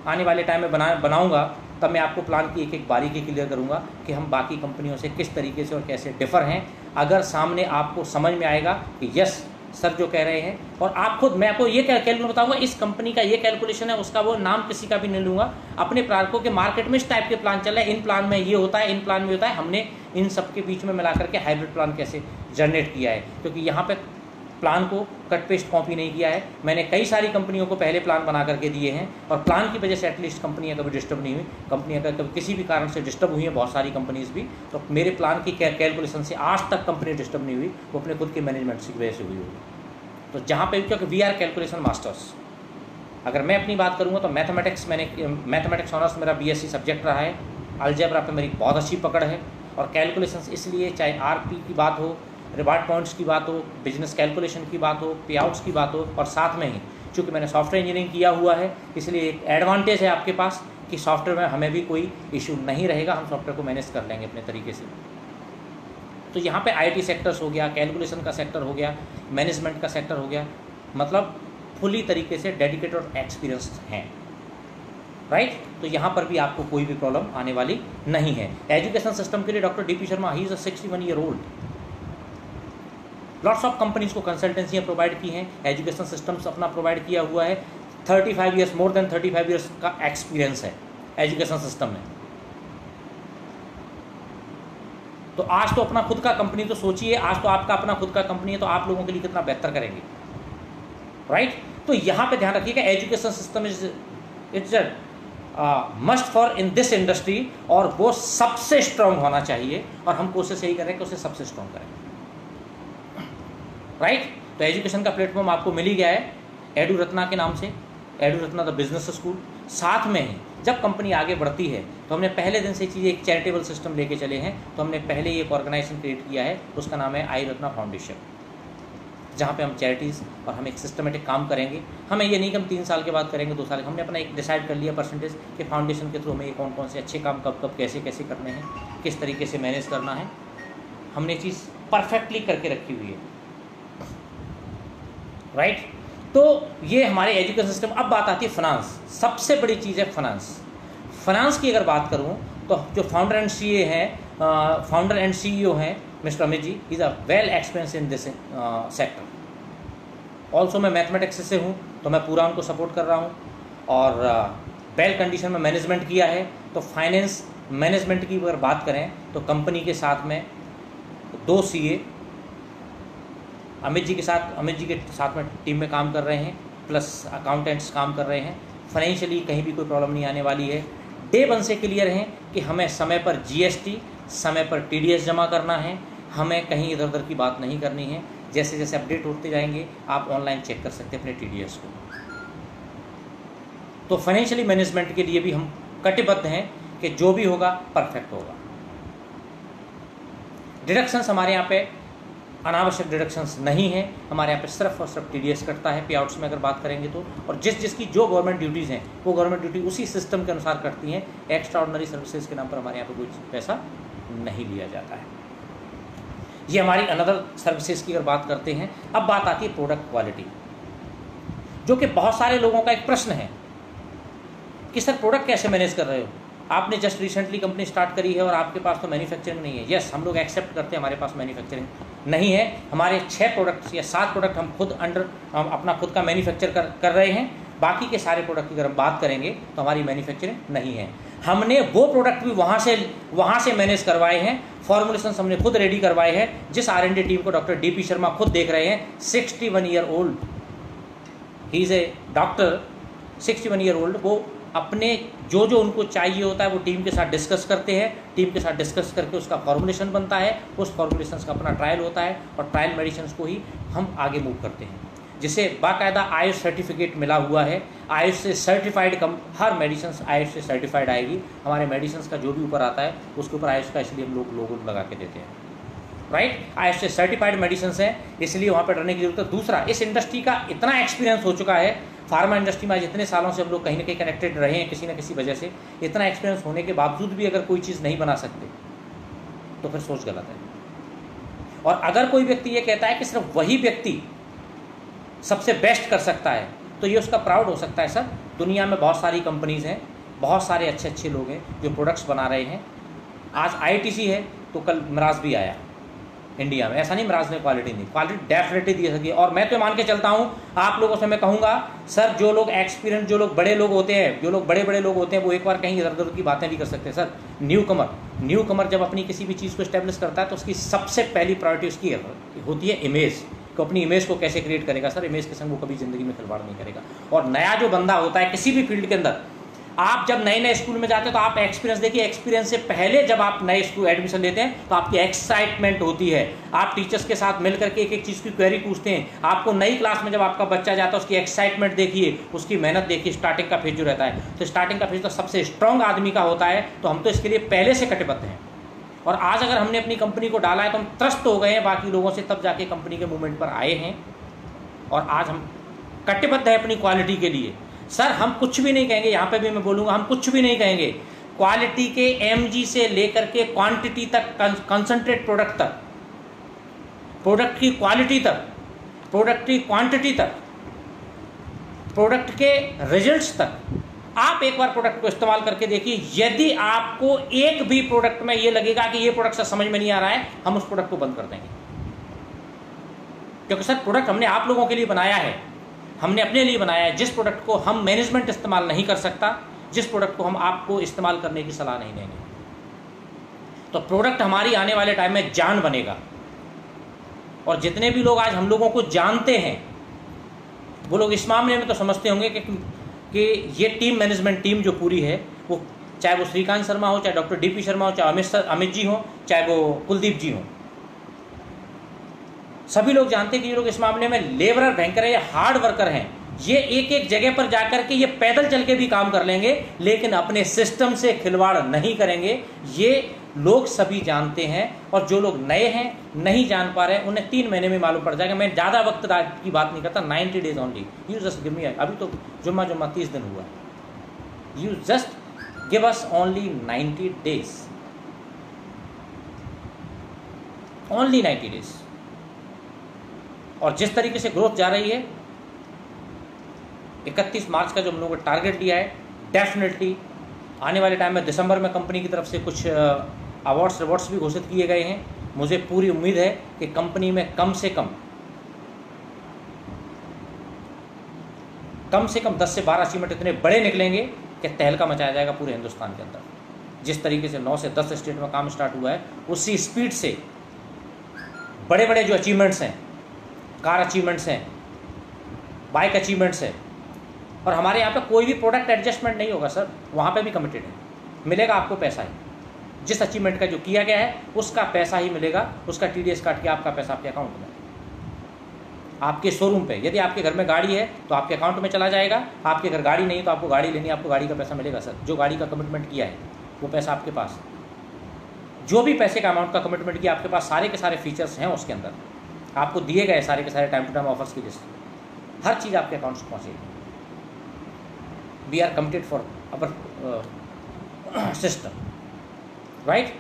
आने वाले टाइम में बनाऊंगा तब मैं आपको प्लान की एक एक बारीकी क्लियर करूंगा कि हम बाकी कंपनियों से किस तरीके से और कैसे डिफर हैं। अगर सामने आपको समझ में आएगा कि यस सर जो कह रहे हैं, और आप खुद, मैं आपको ये कैलकुलेशन बताऊंगा, इस कंपनी का ये कैलकुलेशन है, उसका वो नाम किसी का भी नहीं लूंगा, अपने प्रारकों के मार्केट में इस टाइप के प्लान चल रहे हैं, इन प्लान में ये होता है, इन प्लान में होता है। हमने इन सब के बीच में मिला करके हाइब्रिड प्लान कैसे जनरेट किया है, क्योंकि यहाँ पे प्लान को कट पेस्ट कॉपी नहीं किया है। मैंने कई सारी कंपनियों को पहले प्लान बना करके दिए हैं, और प्लान की वजह से एटलीस्ट कंपनियां कभी डिस्टर्ब नहीं हुई। कंपनियां कभी किसी भी कारण से डिस्टर्ब हुई हैं, बहुत सारी कंपनीज भी, तो मेरे प्लान की कैलकुलेशन से आज तक कंपनी डिस्टर्ब नहीं हुई, वो अपने खुद के मैनेजमेंट की वजह से हुई होगी। तो जहाँ पे, क्योंकि वी आर कैलकुलेशन मास्टर्स। अगर मैं अपनी बात करूँगा तो मैथमेटिक्स ऑनर्स मेरा BSc सब्जेक्ट रहा है, अलजेब्रा पे मेरी बहुत अच्छी पकड़ है, और कैलकुलेशंस इसलिए, चाहे RP की बात हो, रिवार्ड पॉइंट्स की बात हो, बिजनेस कैलकुलेशन की बात हो, पे आउट्स की बात हो, और साथ में ही चूँकि मैंने सॉफ्टवेयर इंजीनियरिंग किया हुआ है, इसलिए एक एडवांटेज है आपके पास कि सॉफ्टवेयर में हमें भी कोई इशू नहीं रहेगा, हम सॉफ्टवेयर को मैनेज कर लेंगे अपने तरीके से। तो यहाँ पे IT सेक्टर्स हो गया, कैलकुलेशन का सेक्टर हो गया, मैनेजमेंट का सेक्टर हो गया, मतलब फुली तरीके से डेडिकेटेड और एक्सपीरियंस हैं, राइट। तो यहाँ पर भी आपको कोई भी प्रॉब्लम आने वाली नहीं है। एजुकेशन सिस्टम के लिए doctor DP Sharma, he is a 61 year old. Lots of companies को कंसल्टेंसियाँ प्रोवाइड की हैं, एजुकेशन सिस्टम्स अपना प्रोवाइड किया हुआ है। 35 ईयर्स, मोर देन 35 ईयर्स का एक्सपीरियंस है एजुकेशन सिस्टम में। तो आज तो अपना खुद का कंपनी, तो सोचिए आज तो आपका अपना खुद का कंपनी है, तो आप लोगों के लिए कितना बेहतर करेंगे, राइट। तो यहाँ पे ध्यान रखिएगा, education system it's must for in this industry, और वो सबसे स्ट्रांग होना चाहिए, और हम कोशिश यही करें कि उसे सबसे स्ट्रांग करें, राइट। तो एजुकेशन का प्लेटफॉर्म आपको मिल ही गया है एडू रत्ना के नाम से, edu Ratna the business school. साथ में ही जब कंपनी आगे बढ़ती है तो हमने पहले दिन से चीज़ एक चैरिटेबल सिस्टम लेके चले हैं। तो हमने पहले ही एक ऑर्गेनाइजेशन क्रिएट किया है, उसका नाम है आयु रत्ना फाउंडेशन, जहाँ पे हम चैरिटीज़ और हम एक सिस्टमेटिक काम करेंगे। हमें ये नहीं कि हम 3 साल के बाद करेंगे, 2 साल, हमने अपना एक डिसाइड कर लिया परसेंटेज कि फाउंडेशन के थ्रू हमें ये कौन कौन से अच्छे काम कब कब कैसे कैसे करने हैं, किस तरीके से मैनेज करना है। हमने चीज़ परफेक्टली करके रखी हुई है, राइट। तो ये हमारे एजुकेशन सिस्टम। अब बात आती है फाइनेंस, सबसे बड़ी चीज़ है फाइनेंस। फाइनेंस की अगर बात करूँ तो जो फाउंडर एंड CEO हैं mister Amit ji, is a well experience in this sector. Also मैं मैथमेटिक्स से हूँ, तो मैं पूरा उनको सपोर्ट कर रहा हूँ। और वेल कंडीशन में मैनेजमेंट किया है। तो फाइनेंस मैनेजमेंट की अगर बात करें तो कंपनी के साथ में 2 CA अमित जी के साथ में टीम में काम कर रहे हैं, प्लस अकाउंटेंट्स काम कर रहे हैं। फाइनेंशियली कहीं भी कोई प्रॉब्लम नहीं आने वाली है। डे 1 से क्लियर हैं कि हमें समय पर GST, समय पर TDS जमा करना है, हमें कहीं इधर उधर की बात नहीं करनी है। जैसे जैसे अपडेट होते जाएंगे आप ऑनलाइन चेक कर सकते हैं अपने TDS को। तो फाइनेंशियली मैनेजमेंट के लिए भी हम कटिबद्ध हैं कि जो भी होगा परफेक्ट होगा। डिडक्शंस हमारे यहाँ पे अनावश्यक डिडक्शंस नहीं है, हमारे यहाँ पे सिर्फ और सिर्फ TDS कटता है पे आउट्स में अगर बात करेंगे तो। और जिसकी जो गवर्नमेंट ड्यूटीज़ हैं वो गवर्नमेंट ड्यूटी उसी सिस्टम के अनुसार करती हैं। एक्स्ट्रा ऑर्डिनरी सर्विसेज के नाम पर हमारे यहाँ पे कोई पैसा नहीं लिया जाता है। ये हमारी अनदर सर्विसेज की अगर बात करते हैं। अब बात आती है प्रोडक्ट क्वालिटी, जो कि बहुत सारे लोगों का एक प्रश्न है कि सर प्रोडक्ट कैसे मैनेज कर रहे हो, आपने जस्ट रिसेंटली कंपनी स्टार्ट करी है और आपके पास तो मैन्युफैक्चरिंग नहीं है। यस, हम लोग एक्सेप्ट करते हैं हमारे पास मैन्युफैक्चरिंग नहीं है। हमारे 6 प्रोडक्ट्स या 7 प्रोडक्ट हम खुद अपना खुद का मैन्युफैक्चर कर रहे हैं। बाकी के सारे प्रोडक्ट की अगर हम बात करेंगे तो हमारी मैन्युफैक्चरिंग नहीं है। हमने वो प्रोडक्ट भी वहाँ से मैनेज करवाए हैं, फॉर्मुलेशन हमने खुद रेडी करवाए हैं। जिस R&D टीम को डॉक्टर DP शर्मा खुद देख रहे हैं, 61 year old, he is a doctor, 61 year old, वो अपने जो उनको चाहिए होता है वो टीम के साथ डिस्कस करते हैं। टीम के साथ डिस्कस करके उसका फॉर्मुलेशन बनता है, उस फॉर्मुलेशन का अपना ट्रायल होता है और ट्रायल मेडिसिन को ही हम आगे मूव करते हैं, जिसे बाकायदा आयुष सर्टिफिकेट मिला हुआ है। आयुष से सर्टिफाइड हर मेडिसिन आयुष से सर्टिफाइड आएगी। हमारे मेडिसिन का जो भी ऊपर आता है उसके ऊपर आयुष का इसलिए हम लोग लोगो लगा के देते हैं, राइट। आयुष से सर्टिफाइड मेडिसिन है, इसलिए वहाँ पर डरने की जरूरत है। दूसरा, इस इंडस्ट्री का इतना एक्सपीरियंस हो चुका है, फार्मा इंडस्ट्री में आज इतने सालों से हम लोग कहीं ना कहीं कनेक्टेड रहे हैं किसी न किसी वजह से। इतना एक्सपीरियंस होने के बावजूद भी अगर कोई चीज़ नहीं बना सकते तो फिर सोच गलत है। और अगर कोई व्यक्ति ये कहता है कि सिर्फ वही व्यक्ति सबसे बेस्ट कर सकता है तो ये उसका प्राउड हो सकता है। सर, दुनिया में बहुत सारी कंपनीज़ हैं, बहुत सारे अच्छे अच्छे लोग हैं जो प्रोडक्ट्स बना रहे हैं। आज ITC है तो कल मिराज भी आया इंडिया में। ऐसा नहीं मिराज ने क्वालिटी नहीं, क्वालिटी डेफिनेटली दी सकती है। और मैं तो मान के चलता हूँ, आप लोगों से मैं कहूँगा सर, जो लोग एक्सपीरियंस, जो लोग बड़े लोग होते हैं, जो लोग बड़े लोग होते हैं, वो एक बार कहीं इधर उधर की बातें भी कर सकते हैं। सर, न्यू कमर जब अपनी किसी भी चीज़ को स्टैब्लिश करता है तो उसकी सबसे पहली प्रायोरिटी उसकी होती है इमेज, को अपनी इमेज को कैसे क्रिएट करेगा। सर, इमेज के संग वो कभी ज़िंदगी में खिलवाड़ नहीं करेगा। और नया जो बंदा होता है किसी भी फील्ड के अंदर, आप जब नए स्कूल में जाते हैं तो आप एक्सपीरियंस देखिए, एक्सपीरियंस से पहले जब आप नए स्कूल एडमिशन लेते हैं तो आपकी एक्साइटमेंट होती है। आप टीचर्स के साथ मिल करके एक एक चीज़ की क्वेरी पूछते हैं। आपको नई क्लास में जब आपका बच्चा जाता है उसकी एक्साइटमेंट देखिए, उसकी मेहनत देखिए। स्टार्टिंग का फेज जो रहता है, तो स्टार्टिंग का फेज तो सबसे स्ट्रॉन्ग आदमी का होता है। तो हम तो इसके लिए पहले से कटिबद्ध हैं। और आज अगर हमने अपनी कंपनी को डाला है तो हम त्रस्त हो गए हैं बाकी लोगों से, तब जाके कंपनी के मूवमेंट पर आए हैं। और आज हम कटिबद्ध हैं अपनी क्वालिटी के लिए। सर, हम कुछ भी नहीं कहेंगे, यहाँ पे भी मैं बोलूँगा, हम कुछ भी नहीं कहेंगे। क्वालिटी के MG से लेकर के क्वांटिटी तक, कंसंट्रेट प्रोडक्ट तक, प्रोडक्ट की क्वालिटी तक, प्रोडक्ट की क्वांटिटी तक, प्रोडक्ट के रिजल्ट्स तक, आप एक बार प्रोडक्ट को इस्तेमाल करके देखिए। यदि आपको एक भी प्रोडक्ट में ये लगेगा कि ये प्रोडक्ट से समझ में नहीं आ रहा है, हम उस प्रोडक्ट को बंद कर देंगे। क्योंकि सर, प्रोडक्ट हमने आप लोगों के लिए बनाया है, हमने अपने लिए बनाया है। जिस प्रोडक्ट को हम मैनेजमेंट इस्तेमाल नहीं कर सकता, जिस प्रोडक्ट को हम आपको इस्तेमाल करने की सलाह नहीं देंगे, तो प्रोडक्ट हमारी आने वाले टाइम में जान बनेगा। और जितने भी लोग आज हम लोगों को जानते हैं वो लोग इस मामले में तो समझते होंगे कि ये टीम मैनेजमेंट टीम जो पूरी है, वो चाहे वो श्रीकांत शर्मा हो, चाहे डॉक्टर DP शर्मा हो, चाहे अमित जी हो, चाहे वो कुलदीप जी हो, सभी लोग जानते हैं कि ये लोग इस मामले में लेबरर भयंकर है, ये हार्ड वर्कर हैं। ये एक एक जगह पर जाकर के ये पैदल चल के भी काम कर लेंगे, लेकिन अपने सिस्टम से खिलवाड़ नहीं करेंगे। ये लोग सभी जानते हैं। और जो लोग नए हैं, नहीं जान पा रहे हैं, उन्हें 3 महीने में मालूम पड़ जाएगा। मैं ज़्यादा वक्त की बात नहीं करता, 90 days only. You just give me, अभी तो जुम्मा 30 दिन हुआ, you just give us only 90 days, only 90 days. और जिस तरीके से ग्रोथ जा रही है, 31 मार्च का जो हम लोगों को टारगेट दिया है, डेफिनेटली आने वाले टाइम में दिसंबर में कंपनी की तरफ से कुछ अवार्ड्स भी घोषित किए गए हैं। मुझे पूरी उम्मीद है कि कंपनी में कम से कम 10 से 12 अचीवमेंट इतने बड़े निकलेंगे कि तहलका मचाया जाएगा पूरे हिंदुस्तान के अंदर। जिस तरीके से 9 से 10 स्टेट में काम स्टार्ट हुआ है, उसी स्पीड से बड़े बड़े जो अचीवमेंट्स हैं, कार अचीवमेंट्स हैं, बाइक अचीवमेंट्स हैं, और हमारे यहाँ पे कोई भी प्रोडक्ट एडजस्टमेंट नहीं होगा सर, वहाँ पे भी कमिटेड है, मिलेगा आपको पैसा ही, जिस अचीवमेंट का जो किया गया है उसका पैसा ही मिलेगा, उसका TDS काट के आपका पैसा आपके अकाउंट में। आपके शोरूम पे यदि आपके घर में गाड़ी है तो आपके अकाउंट में चला जाएगा, आपके घर गाड़ी नहीं तो आपको गाड़ी लेनी है, आपको गाड़ी का पैसा मिलेगा सर, जो गाड़ी का कमिटमेंट किया है वो पैसा आपके पास, जो भी पैसे का अमाउंट का कमिटमेंट किया आपके पास, सारे के सारे फीचर्स हैं उसके अंदर, आपको दिए गए सारे के सारे टाइम टू टाइम ऑफर्स की लिस्ट, हर चीज़ आपके अकाउंट से पहुँचेगी। We are committed for our system, right.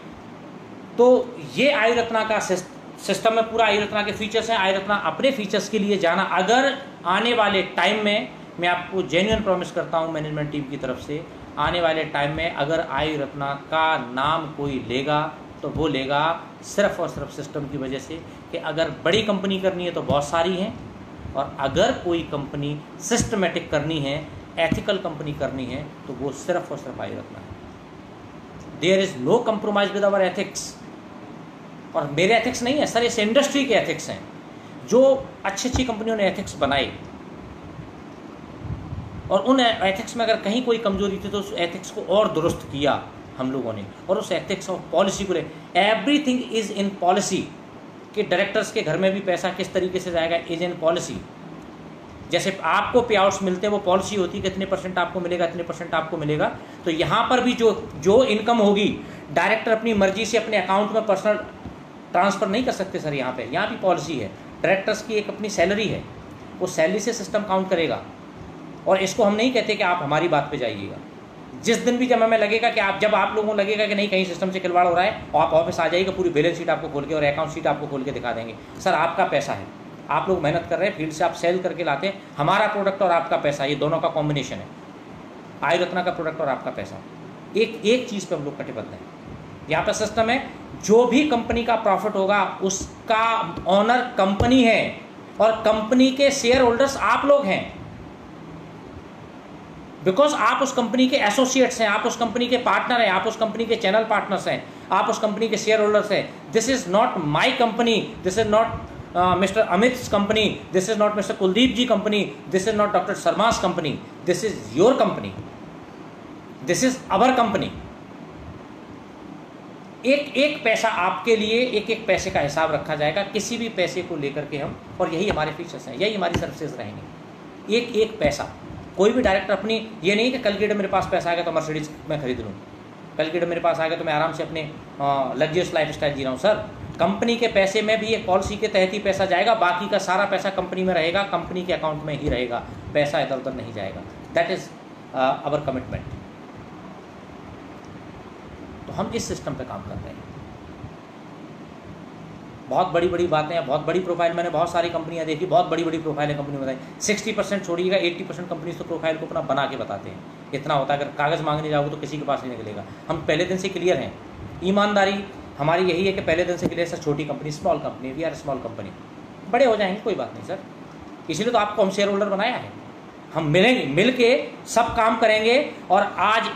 तो ये आई रत्ना का सिस्टम में पूरा आई रत्ना के फीचर्स हैं। आई रत्ना अपने फीचर्स के लिए जाना, अगर आने वाले टाइम में, मैं आपको जेन्युइन प्रॉमिस करता हूँ मैनेजमेंट टीम की तरफ से, आने वाले टाइम में अगर आई रत्ना का नाम कोई लेगा तो वो लेगा सिर्फ और सिर्फ सिस्टम की वजह से कि अगर बड़ी कंपनी करनी है तो बहुत सारी हैं, और अगर कोई कंपनी सिस्टमेटिक करनी है, एथिकल कंपनी करनी है, तो वो सिर्फ और सिर्फ आई रत्ना है। There is no compromise with our ethics. और मेरे एथिक्स नहीं है सर, इस इंडस्ट्री के एथिक्स हैं। जो अच्छी अच्छी कंपनियों ने एथिक्स बनाए और उन एथिक्स में अगर कहीं कोई कमजोरी थी तो उस एथिक्स को और दुरुस्त किया हम लोगों ने, और उस एथिक्स और पॉलिसी को ले, एवरीथिंग इज इन पॉलिसी। कि डायरेक्टर्स के घर में भी पैसा किस तरीके से जाएगा, इज इन पॉलिसी। जैसे आपको पे आउट्स मिलते हैं, वो पॉलिसी होती है कि इतने % आपको मिलेगा, इतने % आपको मिलेगा। तो यहाँ पर भी जो इनकम होगी, डायरेक्टर अपनी मर्जी से अपने अकाउंट में पर्सनल ट्रांसफ़र नहीं कर सकते सर। यहाँ भी पॉलिसी है, डायरेक्टर्स की एक अपनी सैलरी है, वो सैलरी से सिस्टम काउंट करेगा। और इसको हम नहीं कहते कि आप हमारी बात पे जाइएगा। जिस दिन भी जब हमें लगेगा कि जब आप लोगों को लगेगा कि नहीं कहीं सिस्टम से खिलवाड़ हो रहा है, और आप ऑफिस आ जाइएगा, पूरी बैलेंस शीट आपको खोल के और अकाउंट शीट आपको खोल के दिखा देंगे। सर आपका पैसा है, आप लोग मेहनत कर रहे हैं, फील्ड से आप सेल करके लाते हैं, हमारा प्रोडक्ट और आपका पैसा, ये दोनों का कॉम्बिनेशन है। आई रत्ना का प्रोडक्ट और आपका पैसा, एक चीज़ पे हम लोग कटिबद्ध हैं। यहाँ पे सिस्टम है, जो भी कंपनी का प्रॉफिट होगा उसका ऑनर कंपनी है, और कंपनी के शेयर होल्डर्स आप लोग हैं। बिकॉज आप उस कंपनी के एसोसिएट्स हैं, आप उस कंपनी के पार्टनर हैं, आप उस कंपनी के चैनल पार्टनर्स हैं, आप उस कंपनी के शेयर होल्डर्स हैं। This is not my company, this is not mister Amit company, this is not mister Kuldeep ji company, this is not doctor Sharma's company, this is your company, this is our company. एक पैसा आपके लिए, एक पैसे का हिसाब रखा जाएगा, किसी भी पैसे को लेकर के हम, और यही हमारे फीचर्स हैं, यही हमारी सर्विसेज रहेंगी। एक पैसा, कोई भी डायरेक्टर अपनी, ये नहीं कि कल के डेट मेरे पास पैसा आएगा तो मर्सिडीज मैं खरीद लूँ, कल के डेट मेरे पास आएगा तो मैं आराम से अपने लग्जरियस लाइफ स्टाइल जी रहा हूँ। सर कंपनी के पैसे में भी एक पॉलिसी के तहत ही पैसा जाएगा, बाकी का सारा पैसा कंपनी में रहेगा, कंपनी के अकाउंट में ही रहेगा, पैसा इधर उधर नहीं जाएगा। That is our commitment. तो हम इस सिस्टम पे काम कर रहे हैं। बहुत बड़ी बड़ी बातें हैं, बहुत बड़ी प्रोफाइल, मैंने बहुत सारी कंपनियां देखी, बहुत बड़ी बड़ी प्रोफाइल है कंपनी बताई। 60% छोड़िएगा, 80% कंपनी तो प्रोफाइल को अपना बना के बताते हैं। इतना होता है, अगर कागज़ मांगने जाओगे तो किसी के पास नहीं निकलेगा। हम पहले दिन से क्लियर हैं, ईमानदारी हमारी यही है कि पहले दिन से क्लियर। सर छोटी company, small company, we are small company, बड़े हो जाएंगे कोई बात नहीं सर, इसीलिए तो आपको हम शेयर होल्डर बनाया है। हम मिलेंगे, मिल के सब काम करेंगे, और आज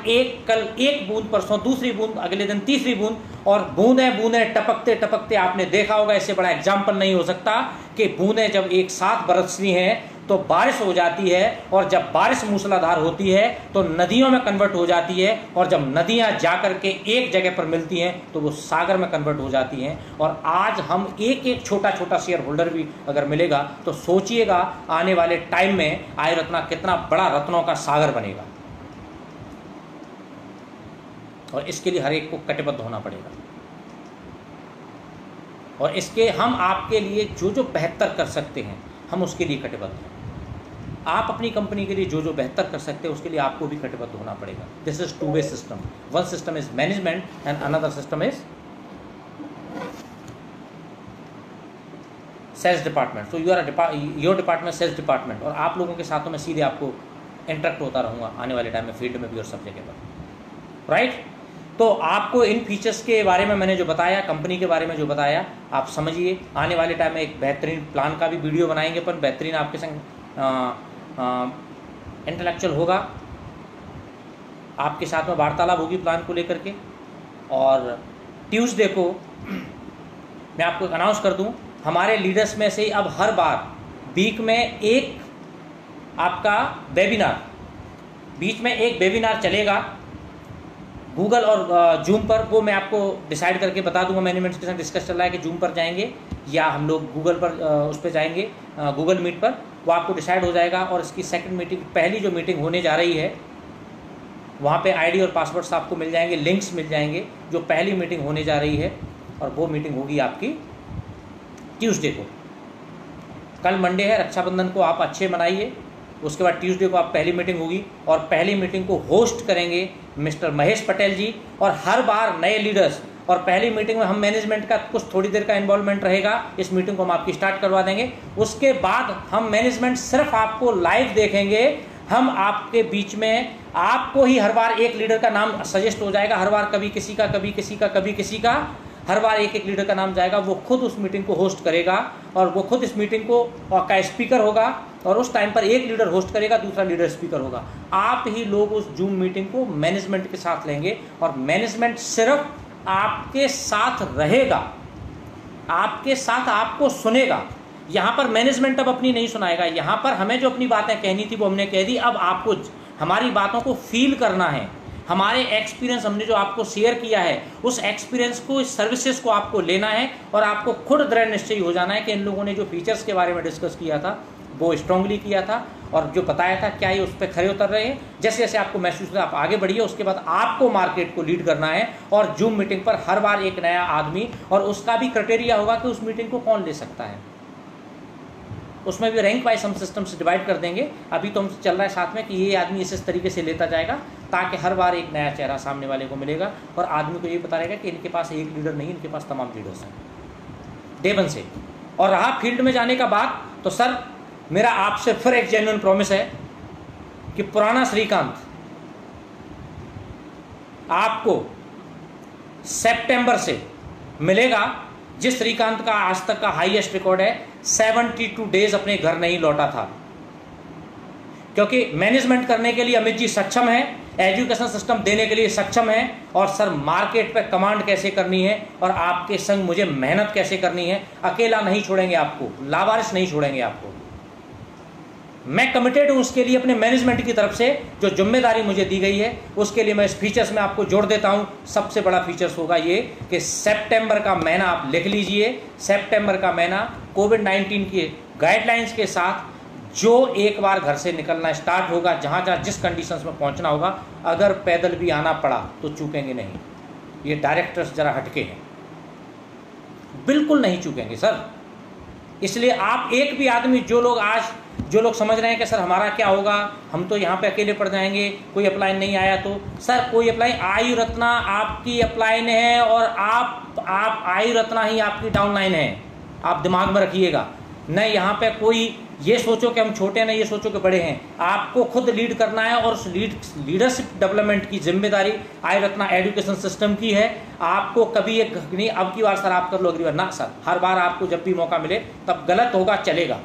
कल एक बूंद, परसों दूसरी बूंद, अगले दिन तीसरी बूंद, और बूंदें बूंदें टपकते टपकते, आपने देखा होगा, इससे बड़ा एग्जाम्पल नहीं हो सकता कि बूंदें जब एक साथ बरसती हैं तो बारिश हो जाती है, और जब बारिश मूसलाधार होती है तो नदियों में कन्वर्ट हो जाती है, और जब नदियां जाकर के एक जगह पर मिलती हैं तो वो सागर में कन्वर्ट हो जाती हैं। और आज हम एक छोटा छोटा शेयर होल्डर भी अगर मिलेगा तो सोचिएगा आने वाले टाइम में आई रत्ना कितना बड़ा रत्नों का सागर बनेगा। और इसके लिए हर एक को कटिबद्ध होना पड़ेगा, और इसके हम आपके लिए जो बेहतर कर सकते हैं हम उसके लिए कटिबद्ध हैं। आप अपनी कंपनी के लिए जो बेहतर कर सकते हैं उसके लिए आपको भी कटिबद्ध होना पड़ेगा। This is two way system. One system is management and another system is sales department. So your department sales department, और आप लोगों के साथों में सीधे आपको इंटरेक्ट होता रहूँगा आने वाले टाइम में, फील्ड में भी और सब जगह पर, राइट। तो आपको इन फीचर्स के बारे में मैंने जो बताया, कंपनी के बारे में जो बताया, आप समझिए। आने वाले टाइम में एक बेहतरीन प्लान का भी वीडियो बनाएंगे, पर बेहतरीन आपके संग इंटेलेक्चुअल होगा, आपके साथ में वार्तालाप होगी प्लान को लेकर के। और ट्यूसडे को मैं आपको एक अनाउंस कर दूं, हमारे लीडर्स में से ही अब हर बार वीक में एक आपका वेबिनार, बीच में एक वेबिनार चलेगा गूगल और जूम पर। वो मैं आपको डिसाइड करके बता दूंगा, मैनेजमेंट के साथ डिस्कस चल रहा है कि जूम पर जाएंगे या हम लोग गूगल पर उस पर जाएंगे, गूगल मीट पर, वो आपको डिसाइड हो जाएगा। और इसकी सेकंड मीटिंग, पहली जो मीटिंग होने जा रही है वहाँ पे आईडी और पासवर्ड्स आपको मिल जाएंगे, लिंक्स मिल जाएंगे, जो पहली मीटिंग होने जा रही है। और वो मीटिंग होगी आपकी ट्यूसडे को। कल मंडे है, रक्षाबंधन को आप अच्छे मनाइए। उसके बाद ट्यूसडे को आप पहली मीटिंग होगी और पहली मीटिंग को होस्ट करेंगे मिस्टर महेश पटेल जी। और हर बार नए लीडर्स, और पहली मीटिंग में हम मैनेजमेंट का कुछ थोड़ी देर का इन्वॉल्वमेंट रहेगा। इस मीटिंग को हम आपकी स्टार्ट करवा देंगे। उसके बाद हम मैनेजमेंट सिर्फ आपको लाइव देखेंगे। हम आपके बीच में आपको ही हर बार एक लीडर का नाम सजेस्ट हो जाएगा, हर बार कभी किसी का, कभी किसी का, कभी किसी का, हर बार एक एक लीडर का नाम जाएगा। वो खुद उस मीटिंग को होस्ट करेगा और वो खुद इस मीटिंग को का स्पीकर होगा। और उस टाइम पर एक लीडर होस्ट करेगा, दूसरा लीडर स्पीकर होगा। आप ही लोग उस जूम मीटिंग को मैनेजमेंट के साथ लेंगे और मैनेजमेंट सिर्फ आपके साथ रहेगा, आपके साथ आपको सुनेगा। यहाँ पर मैनेजमेंट अब अपनी नहीं सुनाएगा। यहाँ पर हमें जो अपनी बातें कहनी थी वो हमने कह दी। अब आपको हमारी बातों को फील करना है। हमारे एक्सपीरियंस हमने जो आपको शेयर किया है, उस एक्सपीरियंस को, इस सर्विसेज को आपको लेना है और आपको खुद दृढ़ निश्चय हो जाना है कि इन लोगों ने जो फीचर्स के बारे में डिस्कस किया था वो स्ट्रांगली किया था और जो बताया था क्या ये उस पर खरे उतर रहे हैं। जैसे जैसे आपको महसूस होता है आप आगे बढ़िए। उसके बाद आपको मार्केट को लीड करना है और जूम मीटिंग पर हर बार एक नया आदमी, और उसका भी क्राइटेरिया होगा कि उस मीटिंग को कौन ले सकता है। उसमें भी रैंक वाइज हम सिस्टम से डिवाइड कर देंगे। अभी तो हम चल रहा है साथ में कि ये आदमी इस तरीके से लेता जाएगा ताकि हर बार एक नया चेहरा सामने वाले को मिलेगा और आदमी को ये पता रहेगा कि इनके पास एक लीडर नहीं, इनके पास तमाम लीडर्स हैं डे वन से। और रहा फील्ड में जाने का बात, तो सर मेरा आपसे फिर एक जेन्युइन प्रॉमिस है कि पुराना श्रीकांत आपको सितंबर से मिलेगा, जिस श्रीकांत का आज तक का हाईएस्ट रिकॉर्ड है 72 डेज अपने घर नहीं लौटा था। क्योंकि मैनेजमेंट करने के लिए अमित जी सक्षम है, एजुकेशन सिस्टम देने के लिए सक्षम है, और सर मार्केट पे कमांड कैसे करनी है और आपके संग मुझे मेहनत कैसे करनी है। अकेला नहीं छोड़ेंगे आपको, लावारिस नहीं छोड़ेंगे आपको। मैं कमिटेड हूं उसके लिए। अपने मैनेजमेंट की तरफ से जो जिम्मेदारी मुझे दी गई है उसके लिए मैं इस फीचर्स में आपको जोड़ देता हूं। सबसे बड़ा फीचर्स होगा ये कि सितंबर का महीना आप लिख लीजिए। सितंबर का महीना कोविड-19 के गाइडलाइंस के साथ जो एक बार घर से निकलना स्टार्ट होगा, जहां जहां जिस कंडीशंस में पहुंचना होगा, अगर पैदल भी आना पड़ा तो चूकेंगे नहीं। ये डायरेक्टर्स जरा हटके हैं, बिल्कुल नहीं चूकेंगे सर। इसलिए आप एक भी आदमी, जो लोग समझ रहे हैं कि सर हमारा क्या होगा, हम तो यहाँ पे अकेले पड़ जाएंगे, कोई अप्लाइन नहीं आया तो, सर कोई अप्लाइन, आयु रत्ना आपकी अप्लाइन है और आप आयु रत्ना ही आपकी डाउनलाइन है। आप दिमाग में रखिएगा। न यहाँ पे कोई ये सोचो कि हम छोटे हैं, न ये सोचो कि बड़े हैं। आपको खुद लीड करना है और उस लीडरशिप डेवलपमेंट की जिम्मेदारी आयु रत्ना एजुकेशन सिस्टम की है। आपको कभी एक नहीं, अब की बार सर आप कर लो, अगली बार ना सर। हर बार आपको जब भी मौका मिले, तब गलत होगा चलेगा,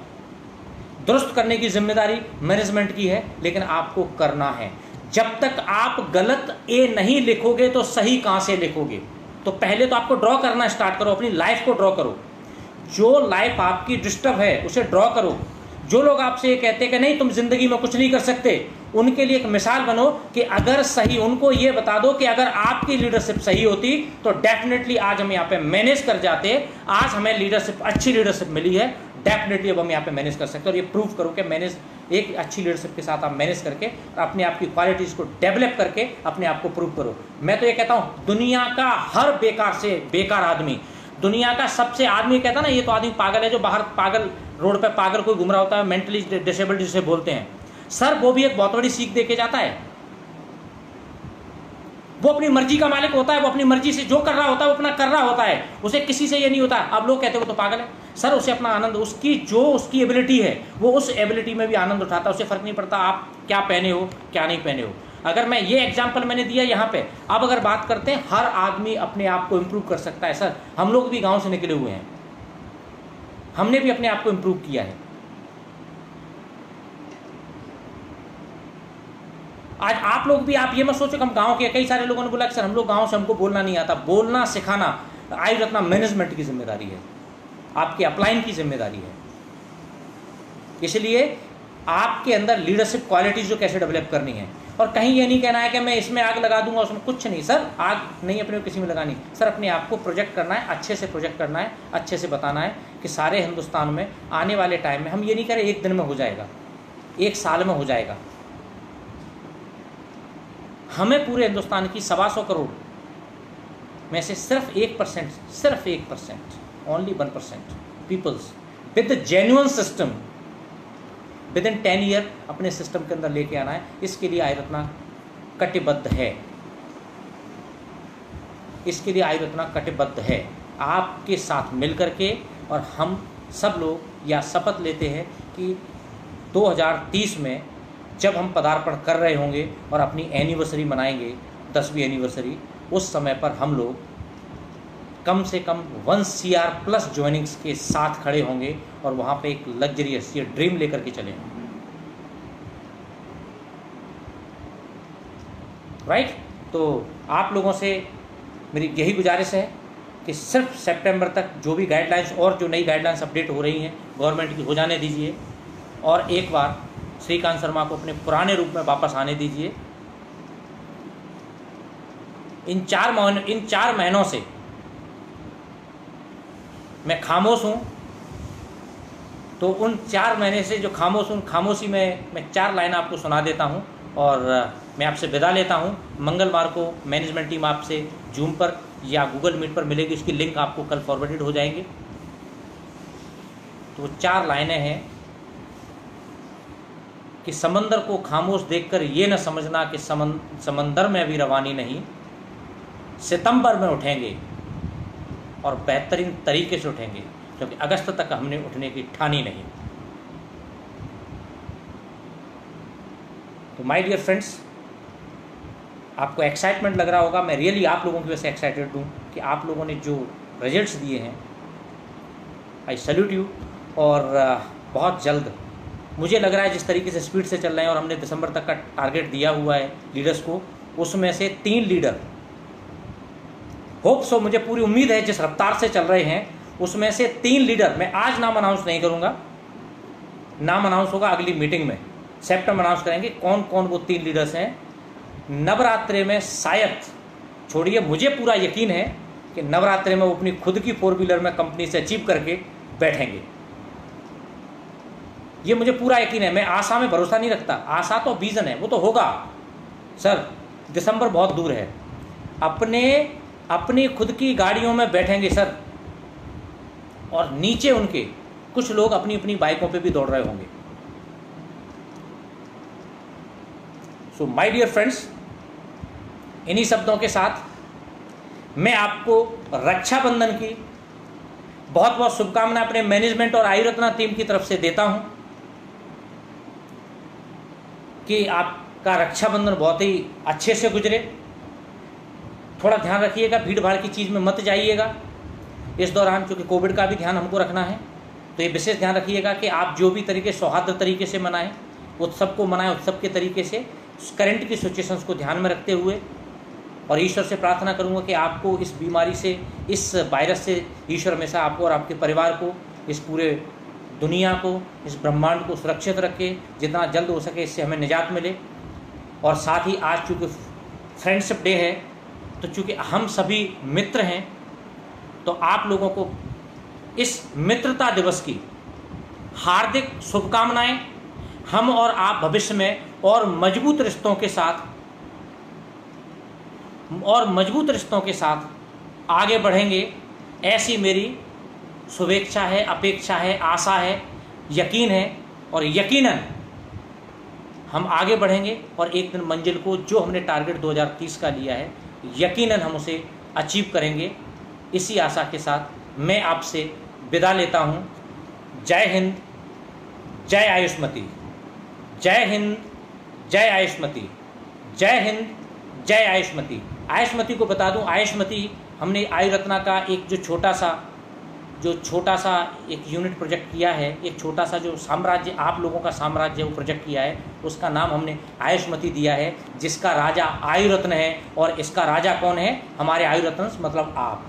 दुरुस्त करने की जिम्मेदारी मैनेजमेंट की है, लेकिन आपको करना है। जब तक आप गलत ए नहीं लिखोगे तो सही कहां से लिखोगे। तो पहले तो आपको ड्रॉ करना स्टार्ट करो, अपनी लाइफ को ड्रॉ करो। जो लाइफ आपकी डिस्टर्ब है उसे ड्रॉ करो। जो लोग आपसे ये कहते हैं कि नहीं तुम जिंदगी में कुछ नहीं कर सकते, उनके लिए एक मिसाल बनो कि अगर सही, उनको ये बता दो कि अगर आपकी लीडरशिप सही होती तो डेफिनेटली आज हम यहाँ पे मैनेज कर जाते। आज हमें लीडरशिप, अच्छी लीडरशिप मिली है, डेफिनेटली अब हम यहाँ पे मैनेज कर सकते हैं। और ये प्रूव करो कि मैनेज, एक अच्छी लीडरशिप के साथ आप मैनेज करके अपने आप की क्वालिटीज को डेवलप करके अपने आप को प्रूव करो। मैं तो ये कहता हूँ दुनिया का हर बेकार से बेकार आदमी, दुनिया का सबसे आदमी कहता ना ये तो आदमी पागल है, जो बाहर पागल, रोड पे पागल कोई घूम रहा होता है, मेंटली डिसेबल्ड जिसे बोलते हैं, सर वो भी एक बहुत बड़ी सीख दे के जाता है। वो अपनी मर्जी का मालिक होता है, वो अपनी मर्जी से जो कर रहा होता है वो अपना कर रहा होता है, उसे किसी से ये नहीं होता अब लोग कहते हो तो पागल है। सर उसे अपना आनंद, उसकी जो उसकी एबिलिटी है वो उस एबिलिटी में भी आनंद उठाता है। उसे फर्क नहीं पड़ता आप क्या पहने हो क्या नहीं पहने हो। अगर मैं ये एग्जाम्पल मैंने दिया यहाँ पे, अब अगर बात करते हैं, हर आदमी अपने आप को इम्प्रूव कर सकता है। सर हम लोग भी गांव से निकले हुए हैं, हमने भी अपने आप को इम्प्रूव किया है। आज आप लोग भी, आप ये मत सोचो कि हम गांव के, कई सारे लोगों ने बोला कि सर हम लोग गांव से, हमको बोलना नहीं आता। बोलना सिखाना आयु रत्ना मैनेजमेंट की जिम्मेदारी है, आपके अपलाइन की जिम्मेदारी है। इसलिए आपके अंदर लीडरशिप क्वालिटीज जो कैसे डेवलप करनी है, और कहीं ये नहीं कहना है कि मैं इसमें आग लगा दूंगा उसमें, कुछ नहीं सर, आग नहीं अपने किसी में लगानी सर, अपने आप को प्रोजेक्ट करना है, अच्छे से प्रोजेक्ट करना है, अच्छे से बताना है कि सारे हिंदुस्तान में आने वाले टाइम में, हम ये नहीं कह रहे एक दिन में हो जाएगा, एक साल में हो जाएगा, हमें पूरे हिंदुस्तान की 125 करोड़ में से सिर्फ 1%, only 1% peoples with the genuine system within 10 year अपने सिस्टम के अंदर लेके आना है। इसके लिए आयु रत्ना कटिबद्ध है, इसके लिए आयु रत्ना कटिबद्ध है, आपके साथ मिलकर के। और हम सब लोग यह शपथ लेते हैं कि 2030 में जब हम पदार्पण कर रहे होंगे और अपनी एनिवर्सरी मनाएंगे, 10वीं एनिवर्सरी, उस समय पर हम लोग कम से कम 1 CR प्लस ज्वाइनिंग्स के साथ खड़े होंगे और वहाँ पे एक लग्जरियस ये ड्रीम लेकर के चलें, राइट। तो आप लोगों से मेरी यही गुजारिश है कि सिर्फ सितंबर तक जो भी गाइडलाइंस और जो नई गाइडलाइंस अपडेट हो रही हैं गवर्नमेंट की, हो जाने दीजिए, और एक बार श्रीकांत शर्मा को अपने पुराने रूप में वापस आने दीजिए। इन 4 महीनों से मैं खामोश हूँ, तो उन 4 महीने से जो खामोश हूँ, खामोशी में मैं 4 लाइन आपको सुना देता हूँ और मैं आपसे विदा लेता हूँ। मंगलवार को मैनेजमेंट टीम आपसे जूम पर या गूगल मीट पर मिलेगी, उसकी लिंक आपको कल फॉरवर्डेड हो जाएंगे। तो 4 लाइनें हैं कि समंदर को खामोश देखकर ये न समझना कि समंदर में अभी रवानी नहीं, सितंबर में उठेंगे और बेहतरीन तरीके से उठेंगे, क्योंकि अगस्त तक हमने उठने की ठानी नहीं। तो माय डियर फ्रेंड्स, आपको एक्साइटमेंट लग रहा होगा, मैं रियली आप लोगों की वजह से एक्साइटेड हूँ कि आप लोगों ने जो रिजल्ट्स दिए हैं, आई सैल्यूट यू। और बहुत जल्द मुझे लग रहा है जिस तरीके से स्पीड से चल रहे हैं, और हमने दिसंबर तक का टारगेट दिया हुआ है लीडर्स को, उसमें से 3 लीडर होप सो, मुझे पूरी उम्मीद है जिस रफ्तार से चल रहे हैं उसमें से 3 लीडर, मैं आज नाम अनाउंस नहीं करूंगा, नाम अनाउंस होगा अगली मीटिंग में, सितंबर अनाउंस करेंगे कौन कौन वो 3 लीडर्स हैं। नवरात्रि में शायद, छोड़िए, मुझे पूरा यकीन है कि नवरात्रि में वो अपनी खुद की 4 व्हीलर में कंपनी से अचीव करके बैठेंगे, ये मुझे पूरा यकीन है। मैं आशा में भरोसा नहीं रखता, आशा तो विजन है, वो तो होगा सर, दिसंबर बहुत दूर है। अपनी खुद की गाड़ियों में बैठेंगे सर, और नीचे उनके कुछ लोग अपनी अपनी बाइकों पे भी दौड़ रहे होंगे। सो माय डियर फ्रेंड्स, इन्हीं शब्दों के साथ मैं आपको रक्षाबंधन की बहुत बहुत शुभकामनाएं अपने मैनेजमेंट और आयु रत्ना टीम की तरफ से देता हूं कि आपका रक्षाबंधन बहुत ही अच्छे से गुजरे। थोड़ा ध्यान रखिएगा, भीड़ भाड़ की चीज़ में मत जाइएगा इस दौरान, क्योंकि कोविड का भी ध्यान हमको रखना है। तो ये विशेष ध्यान रखिएगा कि आप जो भी तरीके सौहार्द तरीके से मनाएं, उत्सव को मनाएं उत्सव के तरीके से, करंट की सिचुएशंस को ध्यान में रखते हुए। और ईश्वर से प्रार्थना करूंगा कि आपको इस बीमारी से, इस वायरस से, ईश्वर हमेशा आपको और आपके परिवार को, इस पूरे दुनिया को, इस ब्रह्मांड को सुरक्षित रखे, जितना जल्द हो सके इससे हमें निजात मिले। और साथ ही आज चूँकि फ्रेंडशिप डे है, तो चूँकि हम सभी मित्र हैं, तो आप लोगों को इस मित्रता दिवस की हार्दिक शुभकामनाएं। हम और आप भविष्य में और मजबूत रिश्तों के साथ आगे बढ़ेंगे, ऐसी मेरी शुभेच्छा है, अपेक्षा है, आशा है, यकीन है। और यकीनन हम आगे बढ़ेंगे और एक दिन मंजिल को, जो हमने टारगेट 2030 का लिया है, यकीनन हम उसे अचीव करेंगे। इसी आशा के साथ मैं आपसे विदा लेता हूँ। जय हिंद, जय आयुष्मती। जय हिंद, जय आयुष्मती। जय हिंद, जय आयुष्मती। आयुष्मती को बता दूं, आयुष्मती हमने आयु रत्ना का एक जो छोटा सा जो छोटा सा एक यूनिट प्रोजेक्ट किया है, एक छोटा सा जो साम्राज्य आप लोगों का साम्राज्य वो प्रोजेक्ट किया है, उसका नाम हमने आयुष्मती दिया है, जिसका राजा आयुरत्न है। और इसका राजा कौन है? हमारे आयुरत्न मतलब आप।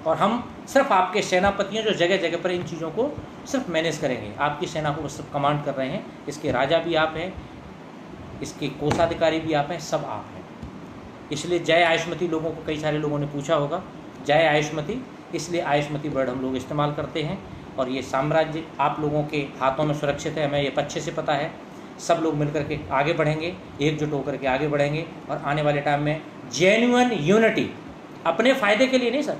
और हम सिर्फ आपके सेनापतियों जो जगह जगह पर इन चीज़ों को सिर्फ मैनेज करेंगे, आपकी सेना को सिर्फ कमांड कर रहे हैं। इसके राजा भी आप हैं, इसके कोषाधिकारी भी आप हैं, सब आप हैं। इसलिए जय आयुष्मती लोगों को कई सारे लोगों ने पूछा होगा, जय आयुष्मती, इसलिए आयुष्मती वर्ड हम लोग इस्तेमाल करते हैं। और ये साम्राज्य आप लोगों के हाथों में सुरक्षित है, हमें ये अच्छे से पता है। सब लोग मिलकर के आगे बढ़ेंगे, एकजुट होकर के आगे बढ़ेंगे, और आने वाले टाइम में जेन्युइन यूनिटी, अपने फ़ायदे के लिए नहीं सर,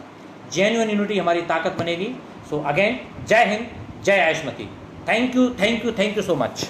जेन्युइन यूनिटी हमारी ताकत बनेगी। सो अगेन, जय हिंद, जय Ayushmati. Thank you, thank you, thank you so much.